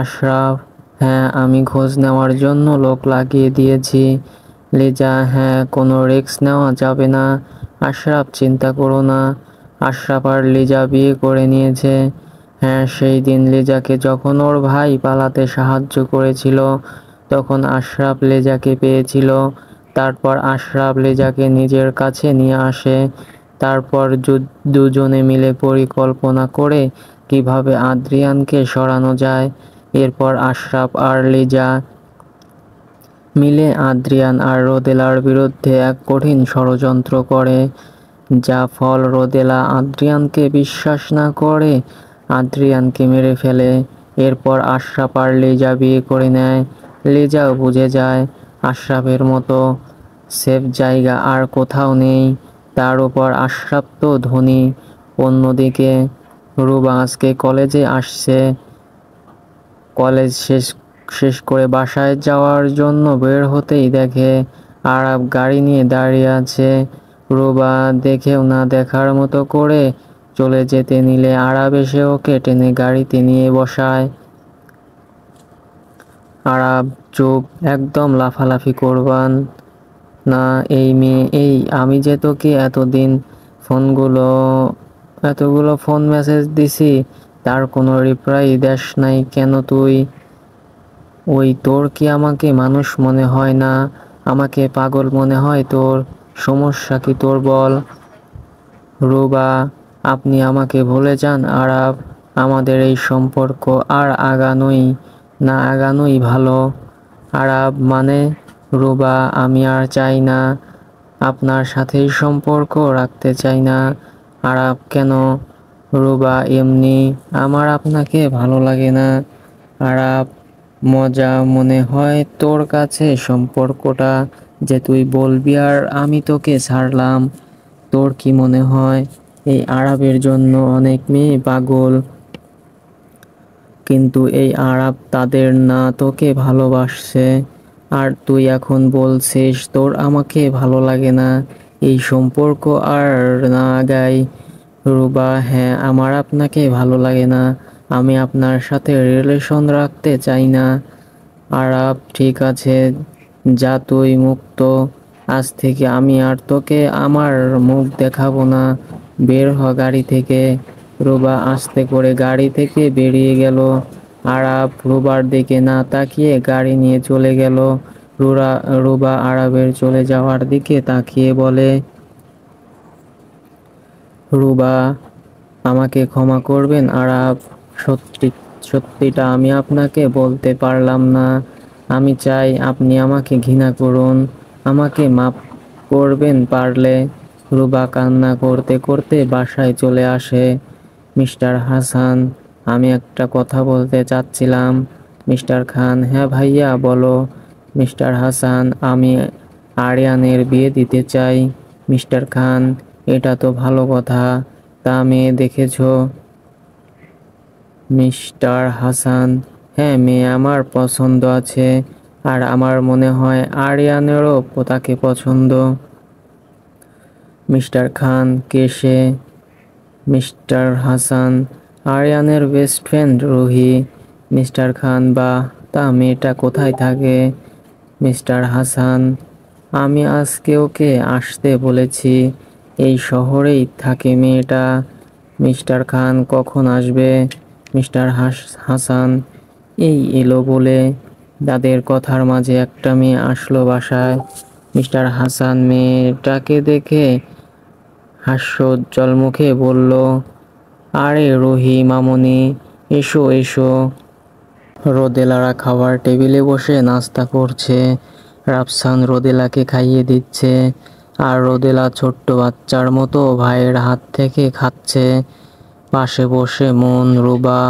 S1: আশরাফ, হ্যাঁ, আমি খোঁজ নেওয়ার জন্য লোক লাগিয়ে দিয়েছি। লিজা, হ্যাঁ, কোনো রিস্ক নেওয়া যাবে না। আশরাফ, চিন্তা করো না। আশরাফ আর লিজা বিয়ে করে নিয়েছে। হ্যাঁ, সেই দিন লিজাকে যখন ওর ভাই পালাতে সাহায্য করেছিল, তখন আশরাফ লিজাকে পেয়েছিল। তারপর আশরাফ লিজাকে নিজের কাছে নিয়ে আসে। তারপর দুজনে মিলে পরিকল্পনা করে কিভাবে আদ্রিয়ানকে সরানো যায়। এরপর আশরাফ আর লিজা মিলে আদ্রিয়ান আর রোদেলার বিরুদ্ধে এক কঠিন ষড়যন্ত্র করে, যা ফল রোদেলা আদ্রিয়ানকে বিশ্বাস না করে আদ্রিয়ানকে মেরে ফেলে। এরপর আশরাফ আর লিজা বিয়ে করে নেয়। লিজাও বুঝে যায় আশরাফের মতো সেফ জায়গা আর কোথাও নেই। তার উপর আশরাফ তো ধনী। অন্যদিকে রুবা আজকে কলেজে আসছে। কলেজ শেষ করে বাসায় যাওয়ার জন্য বের হতেই দেখে আরাব গাড়ি নিয়ে দাঁড়িয়ে আছে। রুবা দেখেও না দেখার মতো করে চলে যেতে নিলে আরাব এসে ওকে টেনে গাড়িতে নিয়ে বসায়। আরাব চুপ, একদম লাফালাফি করবান না। এই মেয়ে, এই আমি যে তোকে এতগুলো ফোন মেসেজ দিছি, তার কোনো রিপ্লাই দেস নাই কেন তুই? ওই তোর কি আমাকে মানুষ মনে হয় না? আমাকে পাগল মনে হয় তোর? সমস্যা কি তোর বল? রুবা, আপনি আমাকে ভুলে যান আরাব। আমাদের এই সম্পর্ক আর আগানোই ভালো। আরাব মানে? রুবা, আমি আর চাই না, আপনার সাথেই সম্পর্ক রাখতে চাই না। আরাব, কেন? রুবা, এমনি, আমার আপনাকে ভালো লাগে না। আরাব, মজা মনে হয় তোর কাছে সম্পর্কটা, যে তুই বলবি আর আমি তোকে ছাড়লাম। তোর কি মনে হয় এই আরাবের জন্য অনেক মেয়ে পাগল? কিন্তু এই আরাব তাদের না তোকে ভালোবাসছে, আর তুই এখন বলছিস তোর আমাকে ভালো লাগে না, এই সম্পর্ক আর না আগাই? রুবা, হ্যাঁ, আমার আপনাকে ভালো লাগে না। আমি আপনার সাথে রিলেশন রাখতে চাই না। আরাব, ঠিক আছে, যা, তুই মুক্ত। আজ থেকে আমি আর তোকে আমার মুখ দেখাবো না। বের হ গাড়ি থেকে। রুবা আস্তে করে গাড়ি থেকে বেরিয়ে গেল। আরাব রুবার দিকে না তাকিয়ে গাড়ি নিয়ে চলে গেল। রুবা আরাবের চলে যাওয়ার দিকে তাকিয়ে বলে, রুবা, আমাকে ক্ষমা করবেন আরাব। সত্যিটা আমি আপনাকে বলতে পারলাম না। আমি চাই আপনি আমাকে ঘৃণা করুন, আমাকে মাফ করবেন পারলে। রুবা কান্না করতে করতে বাসায় চলে আসে। মিস্টার হাসান, আমি একটা কথা বলতে চাচ্ছিলাম। মিস্টার খান, হ্যাঁ ভাইয়া বলো। মিস্টার হাসান, আমি আরিয়ানের বিয়ে দিতে চাই। মিস্টার খান, এটা তো ভালো কথা, তা মেয়ে দেখেছো? মিস্টার হাসান, হ্যাঁ, মেয়ে আমার পছন্দ আছে, আর আমার মনে হয় আরিয়ানেরও তাকে পছন্দ। মিস্টার খান, কে সে? মিস্টার হাসান, আরিয়ানের বেস্ট ফ্রেন্ড রুহি। মিস্টার খান, বাহ, তা মেয়েটা কোথায় থাকে? মিস্টার হাসান, আমি আজকে ওকে আসতে বলেছি, এই শহরেই থাকে মেয়েটা। মিস্টার খান, কখন আসবে? মিস্টার হাসান, এই এলো বলে। তাদের কথার মাঝে একটা মেয়ে আসলো বাসায়। মিস্টার হাসান মেয়েটাকে দেখে হাস্যোজ্জ্বল মুখে বলল, আরে রুহি মামুনি, এসো এসো। রোদেলারা খাবার টেবিলে বসে নাস্তা করছে। রাফসান রোদেলাকে খাইয়ে দিচ্ছে, আর রোদেলা ছোট্ট বাচ্চার মতো ভাইয়ের হাত থেকে খাচ্ছে। পাশে বসে মন, রুবা,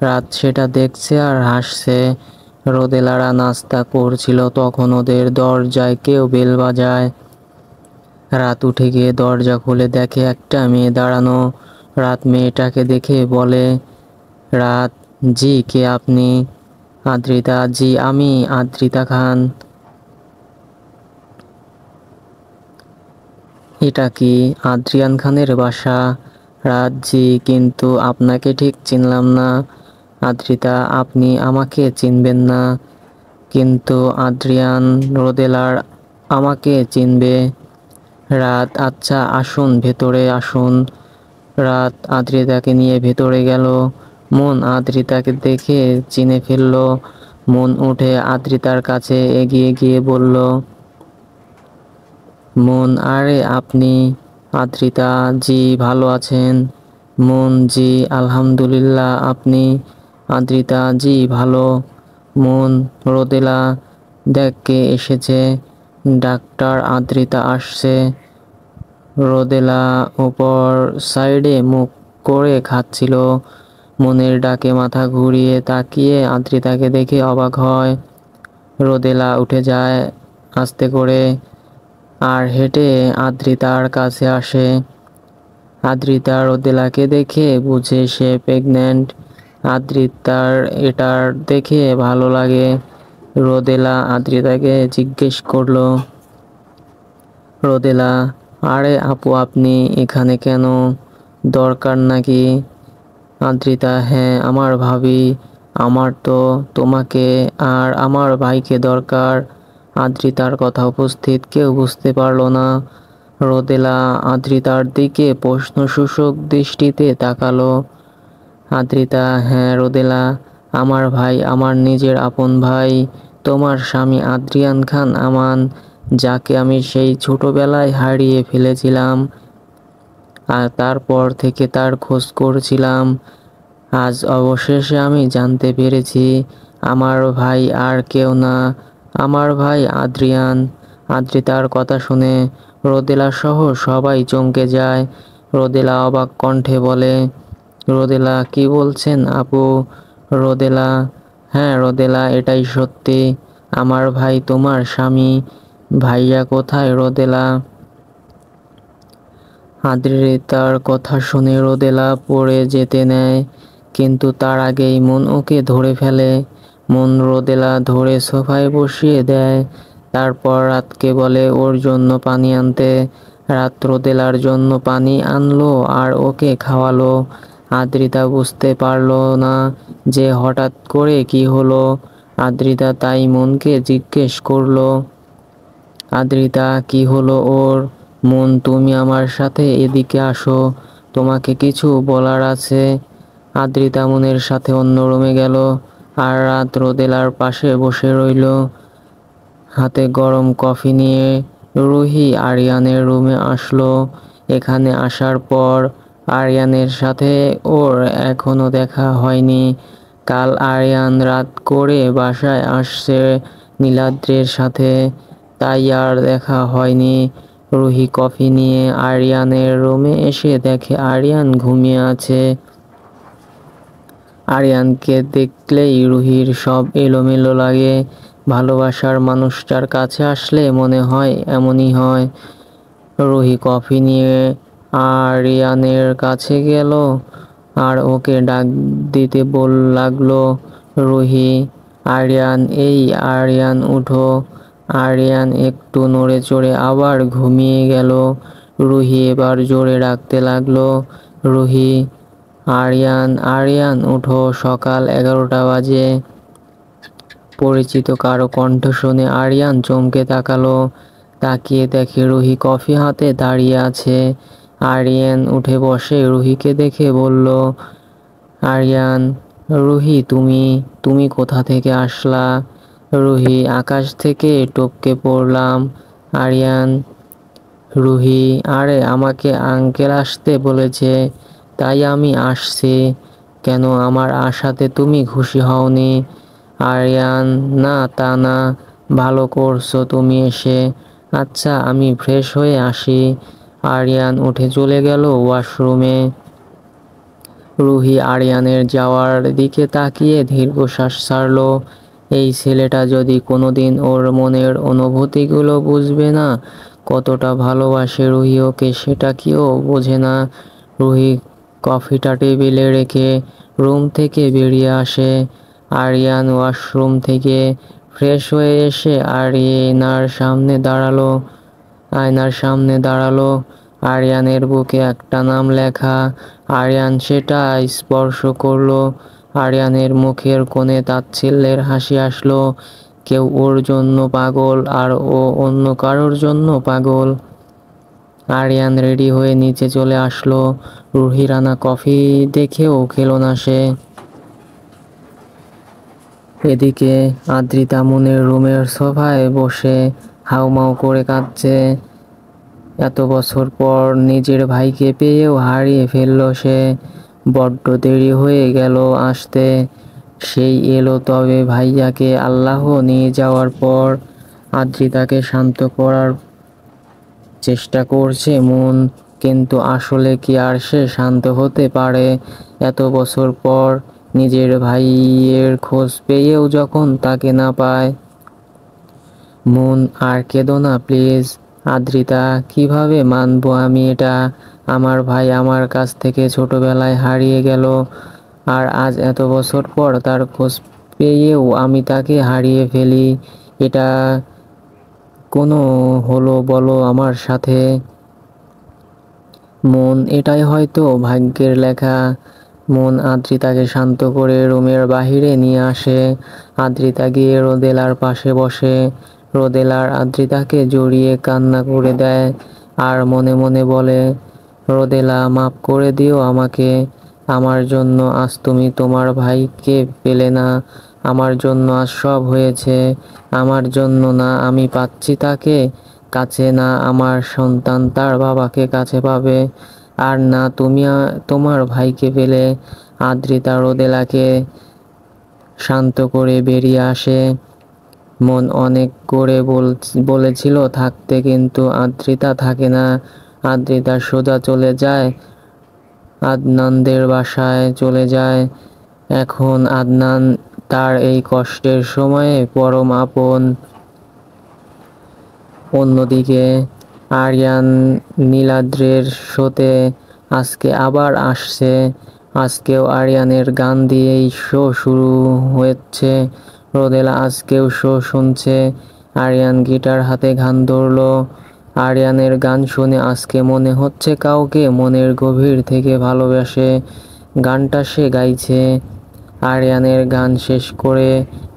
S1: রাত সেটা দেখছে আর হাসছে। রোদেলারা নাস্তা করছিল, তখন ওদের দরজায় কেউ বেল বাজায়। রাত উঠে গিয়ে দরজা খুলে দেখে একটা মেয়ে দাঁড়ানো। রাত মেয়েটাকে দেখে বলে, রাত, জি, কে আপনি? আদ্রিতা, জি, আমি আদ্রিতা খান। এটা কি আদ্রিয়ান খানের বাসা? রাত, জি, কিন্তু আপনাকে ঠিক চিনলাম না। আদ্রিতা, আপনি আমাকে চিনবেন না, কিন্তু আদ্রিয়ান রোদেলার আমাকে চিনবে। রাত, আচ্ছা, আসুন, ভেতরে আসুন। রাত আদ্রিতাকে নিয়ে ভেতরে গেল। মন আদ্রিতাকে দেখে চিনে ফেলল। মন উঠে আদ্রিতার কাছে এগিয়ে গিয়ে বলল, মন, আরে আপনি? আদ্রিতা, জি, ভালো আছেন? মন, জি, আলহামদুলিল্লাহ, আপনি? আদ্রিতা, জি ভালো। মন, রোদেলা, দেখ কে এসেছে। ডাক্তার। আদ্রিতা আসছে। রোদেলা উপর সাইডে মুখ করে খাচ্ছিল। মনের ডাকে মাথা ঘুরিয়ে তাকিয়ে আদ্রিতাকে দেখে অবাক হয়। রোদেলা উঠে যায় আস্তে করে আর হেঁটে আদ্রিতার কাছে আসে। আদ্রিতা রোদেলাকে দেখে বুঝে সে প্রেগন্যান্ট। আদ্রিতার এটার দেখে ভালো লাগে। রোদেলা আদ্রিতাকে জিজ্ঞেস করলো, রোদেলা, আরে আপু আপনি এখানে কেন? দরকার নাকি? আদ্রিতা, হ্যাঁ আমার ভাবি, আমার তো তোমাকে আর আমার ভাইকে দরকার। আদ্রিতার কথা উপস্থিত কেউ বুঝতে পারল না। রোদেলা আদ্রিতার দিকে প্রশ্নসূচক দৃষ্টিতে তাকালো। আদ্রিতা, হ্যাঁ রোদেলা, আমার ভাই, আমার নিজের আপন ভাই, তোমার স্বামী আদ্রিয়ান খান আমান, যাকে আমি সেই ছোটবেলায় হারিয়ে ফেলেছিলাম আর তারপর থেকে তার খোঁজ করছিলাম। আজ অবশেষে আমি জানতে পেরেছি আমার ভাই আর কেউ না, আমার ভাই আদ্রিয়ান। আদ্রিতার কথা শুনে রোদেলা সহ সবাই চমকে যায়। রোদেলা অবাক কণ্ঠে বলে, রোদেলা কি বলছেন আপু? রোদেলা, হ্যাঁ রোদেলা, এটাই সত্যি, আমার ভাই তোমার স্বামী। ভাইয়া কোথায় রোদেলা? আদ্রিতার কথা শুনে রোদেলা পড়ে যেতে নেয়, কিন্তু তার আগেই মন ওকে ধরে ফেলে। মন রোদেলা ধরে সোফায় বসিয়ে দেয়, তারপর রাতকে বলে ওর জন্য পানি আনতে। রাত রোদেলার জন্য পানি আনলো আর ওকে খাওয়ালো। আদ্রিতা বুঝতে পারলো না যে হঠাৎ করে কি হলো। আদ্রিতা তাই মনকে জিজ্ঞেস করলো, আদ্রিতা কি হলো ওর? মন, তুমি আমার সাথে এদিকে আসো, তোমাকে কিছু বলার আছে। আদ্রিতা মনের সাথে অন্য রুমে গেল আর রাত রোদেলার পাশে বসে রইল, হাতে গরম কফি নিয়ে। রুহি আরিয়ানের রুমে আসলো। এখানে আসার পর আরিয়ানের সাথে ওর এখনো দেখা হয়নি। কাল আরিয়ান রাত করে বাসায় আসছে নীলাদ্রির সাথে, তাই আর দেখা হয়নি। রুহি কফি নিয়ে আরিয়ানের রুমে এসে দেখে আরিয়ান ঘুমিয়ে আছে। আরিয়ানকে দেখলেই রুহির সব এলোমেলো লাগে। ভালোবাসার মানুষটার কাছে আসলে মনে হয় এমনই হয়। রুহি কফি নিয়ে আরিয়ানের কাছে গেল আর ওকে ডাক দিতে লাগলো, রুহি, আরিয়ান, এই আরিয়ান উঠো। আরিয়ান একটু নড়ে চড়ে আবার ঘুমিয়ে গেল। রুহি এবার জোরে ডাকতে লাগলো, রুহি, আরিয়ান, আরিয়ান উঠো, সকাল 11টা বাজে। পরিচিত কারো কণ্ঠ শুনে আরিয়ান চমকে তাকালো। তাকিয়ে দেখে রুহি কফি হাতে দাঁড়িয়ে আছে। আরিয়ান উঠে বসে রুহিকে দেখে বলল, আরিয়ান, রুহি, তুমি তুমি কোথা থেকে আসলা? রুহি, আকাশ থেকে টপকে পড়লাম। আরিয়ান, রুহি, আরে আমাকে আঙ্কেল আসতে বলেছে, তাই আমি আসছি। কেন আমার আশাতে তুমি খুশি হওনি? আরিয়ান, না তা না, ভালো করছো তুমি এসে। আচ্ছা আমি ফ্রেশ হয়ে আসি। আরিয়ান উঠে চলে গেল ওয়াশরুমে। রুহি আরিয়ানের যাওয়ার দিকে তাকিয়ে দীর্ঘশ্বাস ছাড়ল। এই ছেলেটা যদি কোনোদিন ওর মনের অনুভূতিগুলো বুঝবে না, কতটা ভালোবাসে রুহি ওকে, সেটা কি ও বোঝে না? রুহি কফিটা টেবিলে রেখে রুম থেকে বেরিয়ে আসে। আরিয়ান ওয়াশরুম থেকে ফ্রেশ হয়ে এসে আয়নার সামনে দাঁড়ালো। আরিয়ানের বুকে একটা নাম লেখা। আরিয়ান সেটা স্পর্শ করলো। আরিয়ানের মুখের কোণে তাচ্ছিল্যের হাসি আসলো। কেউ ওর জন্য পাগল আর ও অন্য কারোর জন্য পাগল। আরিয়ান রেডি হয়ে নিচে চলে আসলো। রুহির আনা কফি দেখেও খেলো না সে। এদিকে আদ্রিতা মনের রুমের সোফায় বসে হাউমাউ করে কাঁদছে। এত বছর পর নিজের ভাইকে পেয়েও হারিয়ে ফেলল সে। বড্ড দেরি হয়ে গেল আসতে। সেই এলো, তবে ভাইয়াকে আল্লাহ নিয়ে যাওয়ার পর আদ্রিতাকে শান্ত করার চেষ্টা করছে মন, কিন্তু আসলে কি আর সে শান্ত হতে পারে? এত বছর পর নিজের ভাইয়ের খোঁজ পেয়েও যখন তাকে না পায়। মন, আর কেঁদো না প্লিজ। আদ্রিতা, কিভাবে মানবো আমি এটা? আমার ভাই আমার কাছ থেকে ছোটবেলায় হারিয়ে গেল, আর আজ এত বছর পর তার খোঁজ পেয়েও আমি তাকে হারিয়ে ফেলি। এটা কোনো হলো বলো আমার সাথে? মন, এটাই হয়তো ভাগ্যের লেখা। মন আদ্রিতাকে শান্ত করে রুমের বাহিরে নিয়ে আসে। আদ্রিতা গিয়ে রোদেলার পাশে বসে। রোদেলার আদ্রিতাকে জড়িয়ে কান্না করে দেয়, আর মনে মনে বলে, রোদেলা, মাফ করে দিও আমাকে। আমার জন্য আজ তুমি তোমার ভাইকে পেলে না। আমার জন্য আজ সব হয়েছে। আমার জন্য না আমি পাচ্ছি তাকে কাছে, না আমার সন্তান তার বাবাকে কাছে পাবে, আর না তুমি তোমার ভাইকে পেলে। আদ্রিতা রোদেলাকে শান্ত করে বেরিয়ে আসে। মন অনেক করে বলেছিল থাকতে, কিন্তু আদ্রিতা থাকে না। আদ্রিতা সোজা চলে যায় আদনানদের বাসায় চলে যায়। এখন আদনান তার এই কষ্টের সময়ে পরম আপন। অন্যদিকে আরিয়ান নীলাদ্রের শোতে আজকে আবার আসছে। আজকেও আরিয়ানের গান দিয়েই শো শুরু হচ্ছে। রোদেলা আজকেও শো শুনছে। আরিয়ান গিটার হাতে গান ধরলো। আরিয়ানের গান শুনে আজকে মনে হচ্ছে কাউকে মনের গভীর থেকে ভালোবাসে। গানটা সে গাইছে। আরিয়ানের গান শেষ করে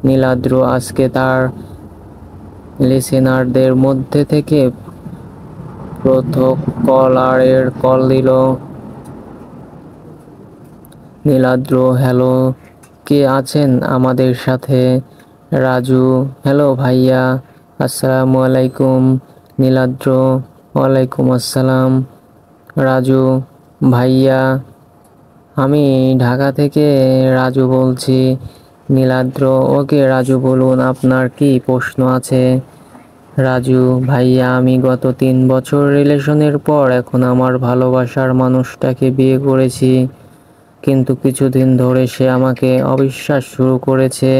S1: নীলাদ্র আজকে তার লিসেনারদের মধ্যে থেকে প্রথম কলারের কল দিল। নীলাদ্র, হ্যালো, কে আছেন আমাদের সাথে? রাজু, হ্যালো ভাইয়া, আসসালামু আলাইকুম। নীলাদ্র, ওয়ালাইকুম আসসালাম। রাজু, ভাইয়া, আমি ঢাকা থেকে রাজু বলছি। নীলাদ্র, ওকে রাজু বলুন, আপনার কি প্রশ্ন আছে? রাজু, ভাইয়া, আমি গত 3 বছর রিলেশনের পর এখন আমার ভালোবাসার মানুষটাকে বিয়ে করেছি, কিন্তু কিছুদিন ধরে সে আমাকে অবিশ্বাস শুরু করেছে।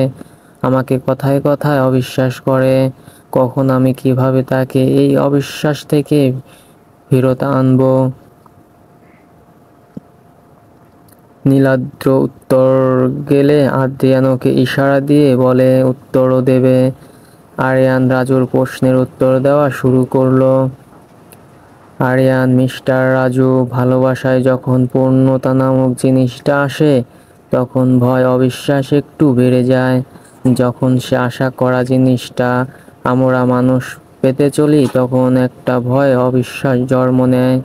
S1: আমাকে কথায় কথায় অবিশ্বাস করে। কখন আমি কিভাবে তাকে এই অবিশ্বাস থেকে ফেরত আনবো? নীলাদ্র উত্তর গেলে আদ্রিয়ানোকে ইশারা দিয়ে বলে উত্তরও দেবে। আরিয়ান রাজুর প্রশ্নের উত্তর দেওয়া শুরু করলো। আরিয়ান, মিস্টার রাজু, ভালোবাসায় যখন পূর্ণতা নামক জিনিসটা আসে, তখন ভয় অবিশ্বাস একটু বেড়ে যায়। যখন সে আশা করা জিনিসটা আমরা মানুষ পেতে চলি, তখন একটা ভয় অবিশ্বাস জন্ম নেয়।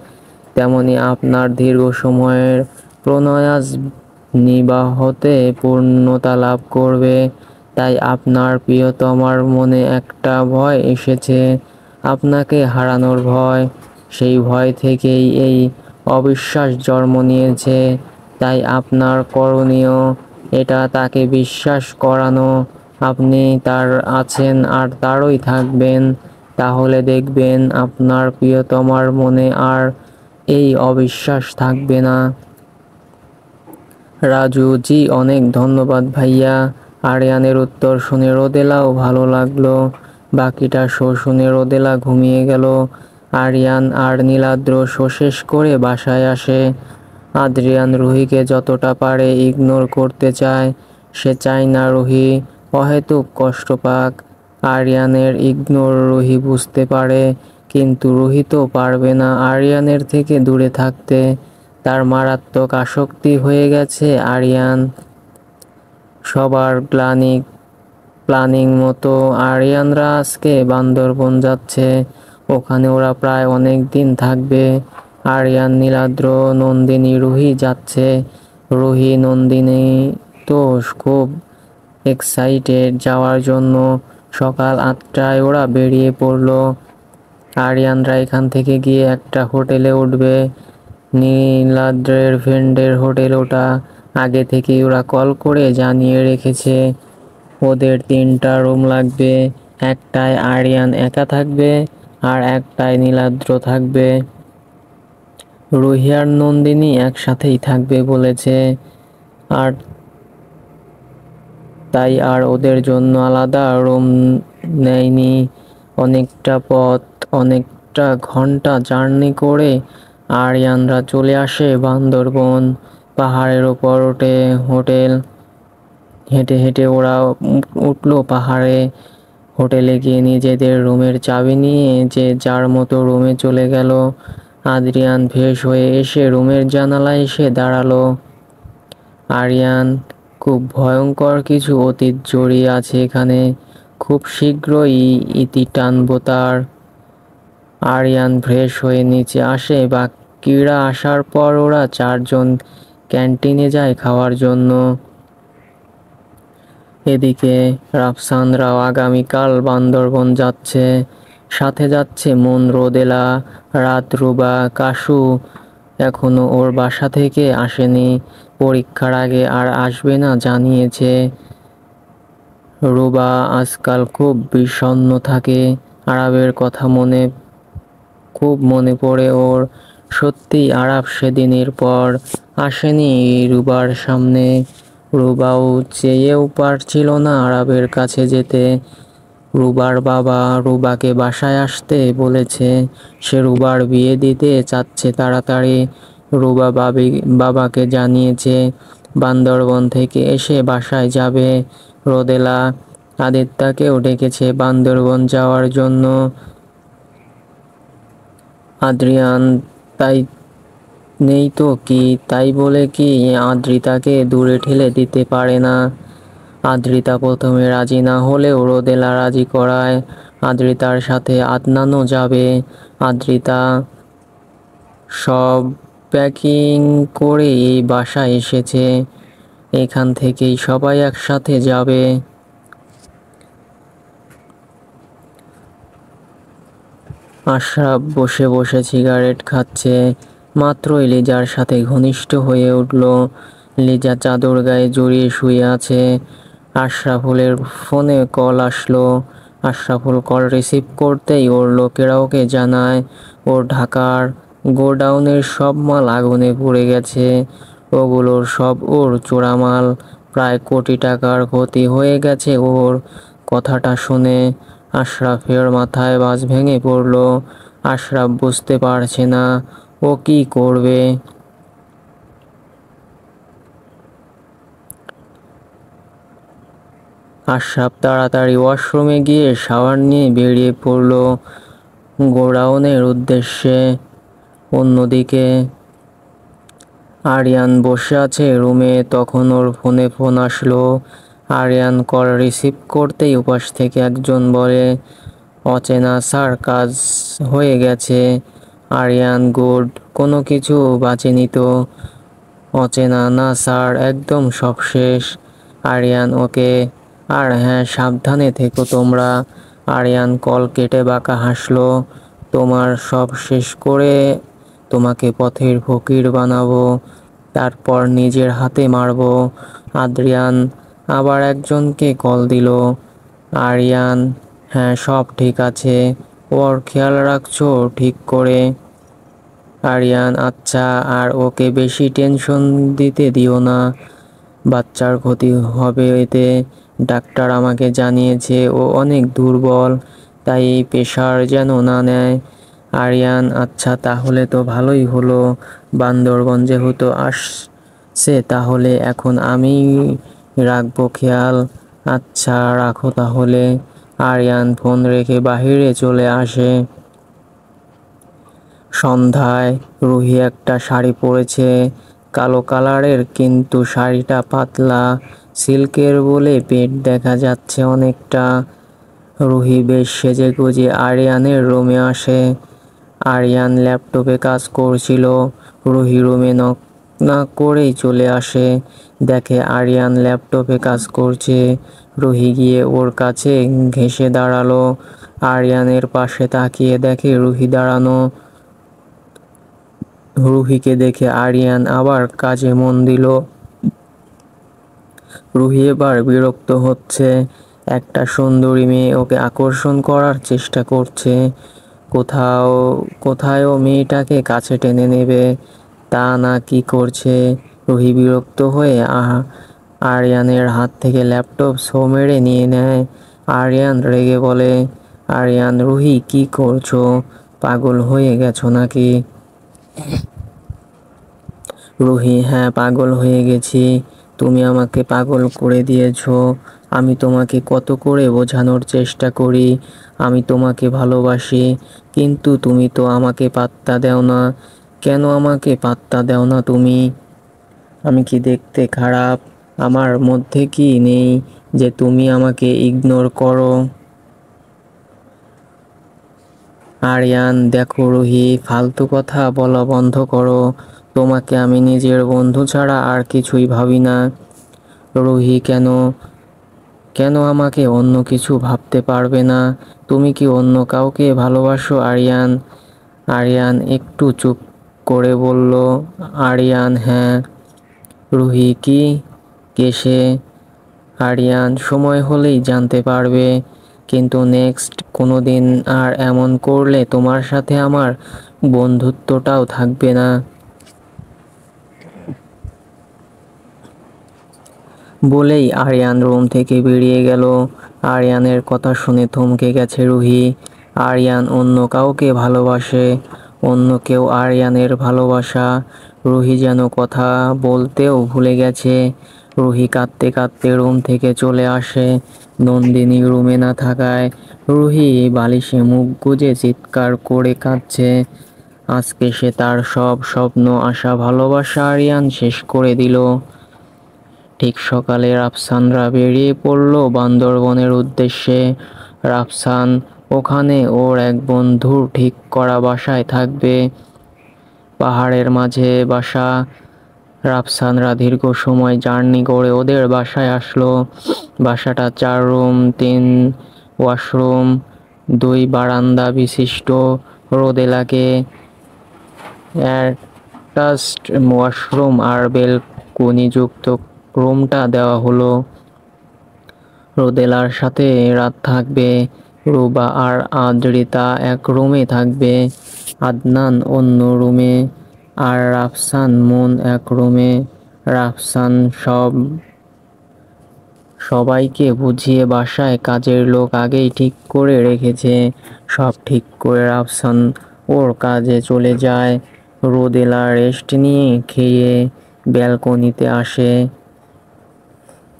S1: তেমনি আপনার দীর্ঘ সময়ের প্রণয় আজ নিবাহতে পূর্ণতা লাভ করবে। তাই আপনার প্রিয়তমার মনে একটা ভয় এসেছে, আপনাকে হারানোর ভয়। সেই ভয় থেকেই এই অবিশ্বাস জন্ম নিয়েছে। তাই আপনার করণীয় এটা তাকে বিশ্বাস করানো। আপনি তার আছেন আর তারই থাকবেন। তাহলে দেখবেন আপনার প্রিয়তমার মনে আর এই অবিশ্বাস থাকবে না। রাজু, জি অনেক ধন্যবাদ ভাইয়া। আরিয়ানের উত্তর শুনে রোদেলাও ভালো লাগলো। বাকিটা শো শুনে রোদেলা ঘুমিয়ে গেল। আরিয়ান আর নীলাদ্র শো শেষ করে বাসায় আসে। আদ্রিয়ান রুহিকে যতটা পারে ইগনোর করতে চায়। সে চায় না রুহি অহেতুক কষ্ট পাক। আরিয়ানের ইগনোর রুহি বুঝতে পারে, কিন্তু রুহি তো পারবে না আরিয়ানের থেকে দূরে থাকতে। তার মারাত্মক আসক্তি হয়ে গেছে আরিয়ান। সবার প্ল্যানিং মতো আরিয়ানরা আজকে বান্দরবন যাচ্ছে। ওখানে ওরা প্রায় অনেক দিন থাকবে। আরিয়ান, নীলাদ্র, নন্দিনী, রুহি যাচ্ছে। রুহি, নন্দিনী তো খুব এক্সাইটেড যাওয়ার জন্য। সকাল 8টায় ওরা বেরিয়ে পড়লো। আরিয়ানরা এখান থেকে গিয়ে একটা হোটেলে উঠবে। নীলাদ্রের ফ্রেন্ডের হোটেল ওটা। আগে থেকেই ওরা কল করে জানিয়ে রেখেছে ওদের 3টা রুম লাগবে। একটায় আরিয়ান একা থাকবে আর একটায় নীলাদ্র থাকবে। রুহি আর নন্দিনী একসাথেই থাকবে বলেছে, আর তাই আর ওদের জন্য আলাদা রুম নেয়নি। অনেকটা পথ, অনেকটা ঘন্টা জার্নি করে আরিয়ানরা চলে আসে বান্দরবন। পাহাড়ের ওপর ওঠে হোটেল। হেঁটে হেঁটে ওরা উঠলো পাহাড়ে। হোটেলে গিয়ে নিজেদের রুমের চাবি নিয়ে যে যার মতো রুমে চলে গেল। আদ্রিয়ান ফ্রেশ হয়ে এসে রুমের জানালায় এসে দাঁড়ালো। আরিয়ান, খুব ভয়ঙ্কর কিছু অতীত জড়িয়ে আছে এখানে, খুব শীঘ্রই ইতি টানবো তার। আরিয়ান ফ্রেশ হয়ে নিচে আসে, বাকিরা আসার পর ওরা 4জন ক্যান্টিনে যায় খাওয়ার জন্য। এদিকে রাফসানরাও আগামীকাল বান্দরবন যাচ্ছে। সাথে যাচ্ছে মন, রোদেলা, রাত, রুবা, কাশু এখনো ওর বাসা থেকে আসেনি। পরীক্ষার আগে আর আসবে না জানিয়েছে। রুবা আজকাল খুব বিষণ্ণ থাকে। আরাবের কথা খুব মনে পড়ে ওর। সত্যি আরাব সেদিনের পর আসেনি রুবার সামনে। রুবাও চেয়েও পারছিল না আরাবের কাছে যেতে। রুবার বাবা রুবাকে বাসায় আসতে বলেছে। সে রুবার বিয়ে দিতে চাচ্ছে তাড়াতাড়ি। রুবা বাবাকে জানিয়েছে বান্দরবন থেকে এসে বাসায় যাবে। রোদেলা আদিত্যাকেও ডেকেছে বান্দরবন যাওয়ার জন্য। আদ্রিয়ান তাই নেই তো কি, তাই বলে কি আদ্রিতাকে দূরে ঠেলে দিতে পারে না। আদ্রিতা প্রথমে রাজি না হলেও রোদেলা রাজি করায়। আদ্রিতার সাথে আদনানও যাবে। আদ্রিতা সব প্যাকিং করে এই বাসায় এসেছে। এখান থেকেই সবাই একসাথে যাবে। আশরাফ বসে বসে সিগারেট খাচ্ছে। মাত্রই লিজার সাথে ঘনিষ্ঠ হয়ে উঠল। লিজা চাদর গায়ে জড়িয়ে শুয়ে আছে। আশরাফুলের ফোনে কল আসলো। আশরাফুল কল রিসিভ করতেই ওর লোকেরা ওকে জানায় ওর ঢাকার গোডাউনের সব মাল আগুনে পুড়ে গেছে। ওগুলোর সব ওর চোরামাল। প্রায় কোটি টাকার ক্ষতি হয়ে গেছে ওর। কথাটা শুনে আশরাফের মাথায় বাজ ভেঙে পড়ল। আশরাফ বুঝতে পারছে না ও কি করবে। আশরাফ তাড়াতাড়ি ওয়াশরুমে গিয়ে শাওয়ার নিয়ে বেরিয়ে পড়ল গোডাউনের উদ্দেশ্যে। অন্যদিকে আরিয়ান বসে আছে রুমে। তখন ওর ফোনে ফোন আসলো। আরিয়ান কল রিসিভ করতেই উপাস থেকে একজন বলে, অচেনা স্যার, কাজ হয়ে গেছে। আরিয়ান, গুড, কোনো কিছু বাঁচেনি তো? অচেনা না স্যার, একদম সব শেষ। আরিয়ান, ওকে, আর হ্যাঁ, সাবধানে থেকো তোমরা। আরিয়ান কল কেটে বাঁকা হাসলো। তোমার সব শেষ করে তোমাকে পথের ফকির বানাবো, তারপর নিজের হাতে মারবো। আদ্রিয়ান আবার একজনকে কল দিল। আরিয়ান, হ্যাঁ, সব ঠিক আছে, ওর খেয়াল রাখছো ঠিক করে? আরিয়ান, আচ্ছা, আর ওকে বেশি টেনশন দিতে দিও না, বাচ্চার ক্ষতি হবে এতে। ডাক্তার আমাকে জানিয়েছে ও অনেক দুর্বল, তাই প্রেশার যেন না নেয়। আরিয়ান, আচ্ছা, তাহলে তো ভালোই হলো। বান্দরবন যেহেতু আসছে তাহলে এখন আমি রাখবো খেয়াল। আচ্ছা, রাখো তাহলে। আরিয়ান ফোন রেখে বাহিরে চলে আসে। সন্ধ্যায় রুহি একটা শাড়ি পরেছে, কালো কালারের, কিন্তু শাড়িটা পাতলা সিল্কের বলে পেট দেখা যাচ্ছে অনেকটা। রুহি বেশ সেজেগুজে আরিয়ানের রুমে আসে। আরিয়ান ল্যাপটপে কাজ করছিল। রুহি রুমে নক না করেই চলে আসে। দেখে আরিয়ান ল্যাপটপে কাজ করছে। রুহি গিয়ে ওর কাছে ঘেঁষে দাঁড়ালো। আরিয়ানের পাশে তাকিয়ে দেখে রুহি দাঁড়ানো। রুহিকে দেখে আরিয়ান আবার কাজে মন দিল। রুহি এবার বিরক্ত হচ্ছে। একটা সুন্দরী মেয়ে ওকে আকর্ষণ করার চেষ্টা করছে। কোথাও কোথায়ও মেয়েটাকে কাছে টেনে নেবে, তা না কি করছে। রুহি বিরক্ত হয়ে আরিয়ানের হাত থেকে ল্যাপটপ ছো মেরে নিয়ে নেয়। আরিয়ান রেগে বলে, আরিয়ান, রুহি কি করছো? পাগল হয়ে গেছো নাকি? রুহি, হ্যাঁ, পাগল হয়ে গেছি। তুমি আমাকে পাগল করে দিয়েছো। আমি তোমাকে কত করে বোঝানোর চেষ্টা করি আমি তোমাকে ভালোবাসি, কিন্তু তুমি তো আমাকে পাত্তা দাও না। কেন আমাকে পাত্তা দাও না তুমি? আমি কি দেখতে খারাপ? আমার মধ্যে কি নেই যে তুমি আমাকে ইগনোর করো? আরিয়ান, দেখো রুহি, ফালতু কথা বলা বন্ধ করো। তোমাকে আমি নিজের বন্ধু ছাড়া আর কিছুই ভাবি না। রুহি, কেন? কেন আমাকে অন্য কিছু ভাবতে পারবে না? তুমি কি অন্য কাউকে ভালোবাসো আরিয়ান? আরিয়ান একটু চুপ করে বলল, আরিয়ান, হ্যাঁ। রুহি, কি? কে সে? আরিয়ান, সময় হলেই জানতে পারবে, কিন্তু নেক্সট কোনো দিন আর এমন করলে তোমার সাথে আমার বন্ধুত্বটাও থাকবে না। বলেই আরিয়ান রুম থেকে বেরিয়ে গেল। আরিয়ানের কথা শুনে থমকে গেছে রুহি। আরিয়ান অন্য কাউকে ভালোবাসে, অন্য কেউ আরিয়ানের ভালোবাসা। রুহি যেন কথা বলতেও ভুলে গেছে। রুহি কাঁদতে কাঁদতে রুম থেকে চলে আসে। নন্দিনী রুমে না থাকায় রুহি বালিশে মুখ গুজে চিৎকার করে কাঁদছে। আজকে সে তার সব স্বপ্ন, আশা, ভালোবাসা আরিয়ান শেষ করে দিল। ঠিক সকালে রাফসানরা বেরিয়ে পড়ল বান্দরবনের উদ্দেশ্যে। রাফসান ওখানে ওর এক বন্ধুর ঠিক করা বাসায় থাকবে। পাহাড়ের মাঝে বাসা। রাফসানরা দীর্ঘ সময় জার্নি করে ওদের বাসায় আসলো। বাসাটা 4 রুম, 3 ওয়াশরুম, 2 বারান্দা বিশিষ্ট। রোদেলাকে অ্যাটাচড ওয়াশরুম আর বেলকনিযুক্ত রুমটা দেওয়া হলো। রোদেলার সাথে রাত থাকবে। রুবা আর আদ্রিতা এক রুমে থাকবে, আদনান অন্য রুমে, আর রাফসান মুন এক রুমে। রাফসান সবাইকে বুঝিয়ে বাসায় কাজের লোক আগেই ঠিক করে রেখেছে। সব ঠিক করে রাফসান ওর কাজে চলে যায়। রোদেলা রেস্ট নিয়ে খেয়ে ব্যালকনিতে আসে।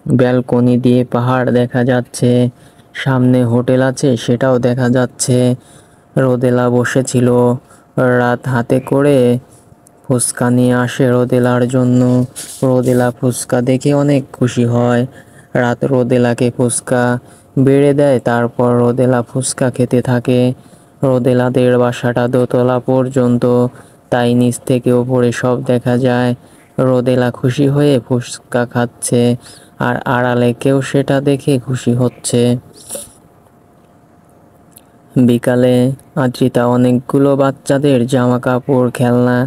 S1: ব্যালকনি দিয়ে পাহাড় দেখা যাচ্ছে, সামনে হোটেল আছে সেটাও দেখা যাচ্ছে। রোদেলা বসেছিল। রাত হাতে করে ফুচকা নিয়ে আসে রোদেলার জন্য। রোদেলা ফুচকা দেখে অনেক খুশি হয়। রাত রোদেলাকে ফুচকা বেড়ে দেয়, তারপর রোদেলা ফুচকা খেতে থাকে। রোদেলাদের বাসাটা দোতলা পর্যন্ত, তাই নিচ থেকে উপরে সব দেখা যায়। রোদেলা খুশি হয়ে ফুচকা খাচ্ছে, আর আড়ালে কেউ সেটা দেখে খুশি হচ্ছে। বিকালে আদ্রিতা অনেকগুলো বাচ্চাদের জামা কাপড়, খেলনা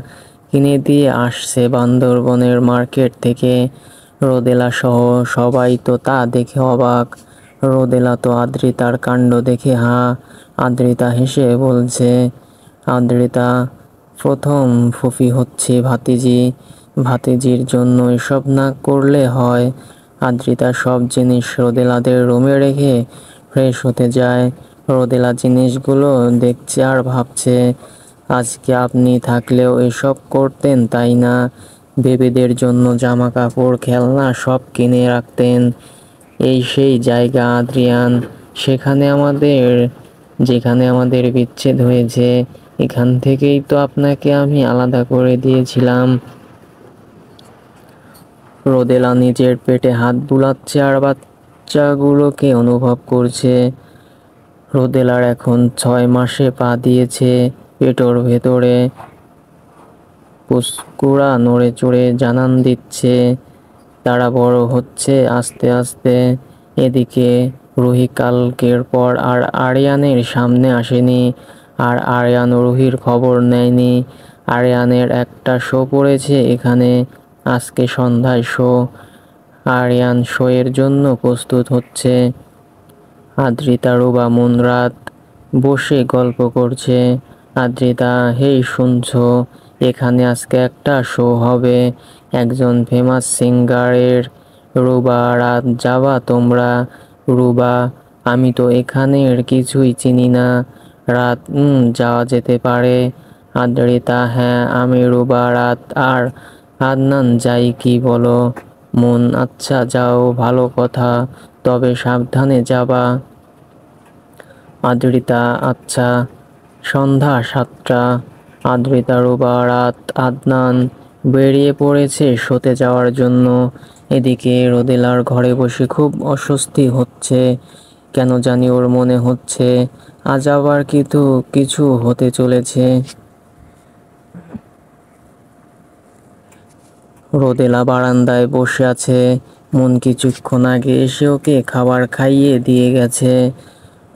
S1: কিনে দিয়ে আসছে বান্দরবনের মার্কেট থেকে। রোদেলা সহ সবাই তো তা দেখে অবাক। রোদেলা তো আদ্রিতার কাণ্ড দেখে আদ্রিতা হেসে বলছে, আদ্রিতা, প্রথম ফুফি হচ্ছে ভাতিজি, ভাতিজির জন্য এসব না করলে হয়। আদ্রিতা সব জিনিস রোদেলাদের রুমে রেখে ফ্রেশ হতে যায়। রোদেলা জিনিসগুলো দেখছে আর ভাবছে, আজকে আপনি থাকলেও এসব করতেন তাই না? বেবিদের জন্য জামা কাপড়, খেলনা সব কিনে রাখতেন। এই সেই জায়গা আদ্রিয়ান, যেখানে আমাদের বিচ্ছেদ হয়েছে। এখান থেকেই তো আপনাকে আমি আলাদা করে দিয়েছিলাম। রোদেলা নিজের পেটে হাত বুলাচ্ছে আর বাচ্চাগুলোকে অনুভব করছে। রোদেলার এখন 6 মাসে পা দিয়েছে। পেটের ভেতরে পুস্কুরা নড়ে চড়ে জানান দিচ্ছে, তারা বড় হচ্ছে আস্তে আস্তে। এদিকে রুহি কালকের পর আর আরিয়ানের সামনে আসেনি, আর আরিয়ান রুহির খবর নেয়নি। আরিয়ানের একটা শো পড়েছে এখানে, আজকে সন্ধ্যায় শো। আরিয়ান শোয়ের জন্য প্রস্তুত হচ্ছে। আদ্রিতা রুবা মুনরাত বসে গল্প করছে। আদ্রিতা, হেই শুনছো, এখানে আজকে একটা শো হবে, একজন ফেমাস সিঙ্গারের। রুবা, রাত যাবা তোমরা? রুবা, আমি তো এখানের কিছুই চিনি না। রাত, যাওয়া যেতে পারে। আদ্রিতা, হ্যাঁ আমি, রুবা, রাত আর আদনান যাই, কি বলো? মন, আচ্ছা যাও, ভালো কথা, তবে সাবধানে যাবা। আদ্রিতা, আচ্ছা। সন্ধ্যা 7টা। আদ্রিতা, রুবা, রাত, আদনান বেরিয়ে পড়েছে শোতে যাওয়ার জন্য। এদিকে রোদেলার ঘরে বসে খুব অস্বস্তি হচ্ছে। কেন জানি ওর মনে হচ্ছে আজ আবার কিছু হতে চলেছে। রোদেলা বারান্দায় বসে আছে। মন কিছুক্ষণ আগে এসে ওকে খাবার খাইয়ে দিয়ে গেছে।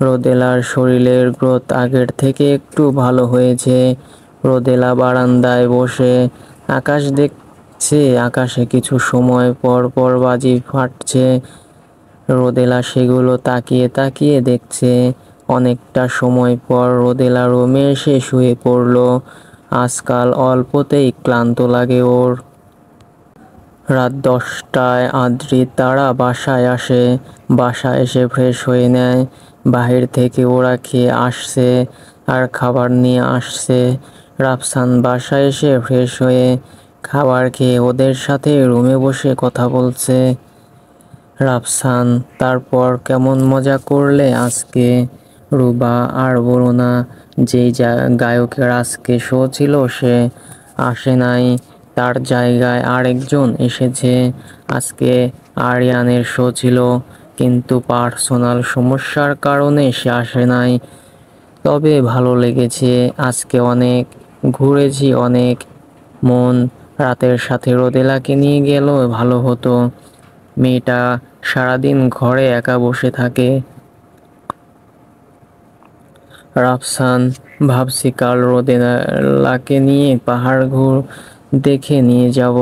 S1: রোদেলার শরীরের গ্রোথ আগের থেকে একটু ভালো হয়েছে। রোদেলা বারান্দায় বসে আকাশ দেখছে। আকাশে কিছু সময় পর পর বাজি ফাটছে। রোদেলা সেগুলো তাকিয়ে তাকিয়ে দেখছে। অনেকটা সময় পর রোদেলা রুমে এসে শুয়ে পড়ল। আজকাল অল্পতেই ক্লান্ত লাগে ওর। রাত 10টায় আদ্রিতারা বাসায় আসে। বাসায় এসে ফ্রেশ হয়ে নেয়। বাহির থেকে ওরা খেয়ে আসছে আর খাবার নিয়ে আসছে। রাফসান বাসায় এসে ফ্রেশ হয়ে খাবার খেয়ে ওদের সাথে রুমে বসে কথা বলছে। রাফসান, তারপর কেমন মজা করলে আজকে? রুবা, আর বলো না, যেই গায়কের আজকে শো ছিল সে আসে নাই, তার জায়গায় আরেকজন এসেছে। আজকে আরিয়ানের শো ছিল, কিন্তু পার্সোনাল সমস্যার কারণে সে আসে নাই। তবে ভালো লেগেছে আজকে, অনেক ঘুরেছি অনেক। মন, রাতের সাথে রোদেলাকে নিয়ে গেল ভালো হতো। মেয়েটা সারাদিন ঘরে একা বসে থাকে। রাফসান, ভাবছি কাল রোদেলাকে নিয়ে পাহাড় দেখে নিয়ে যাব।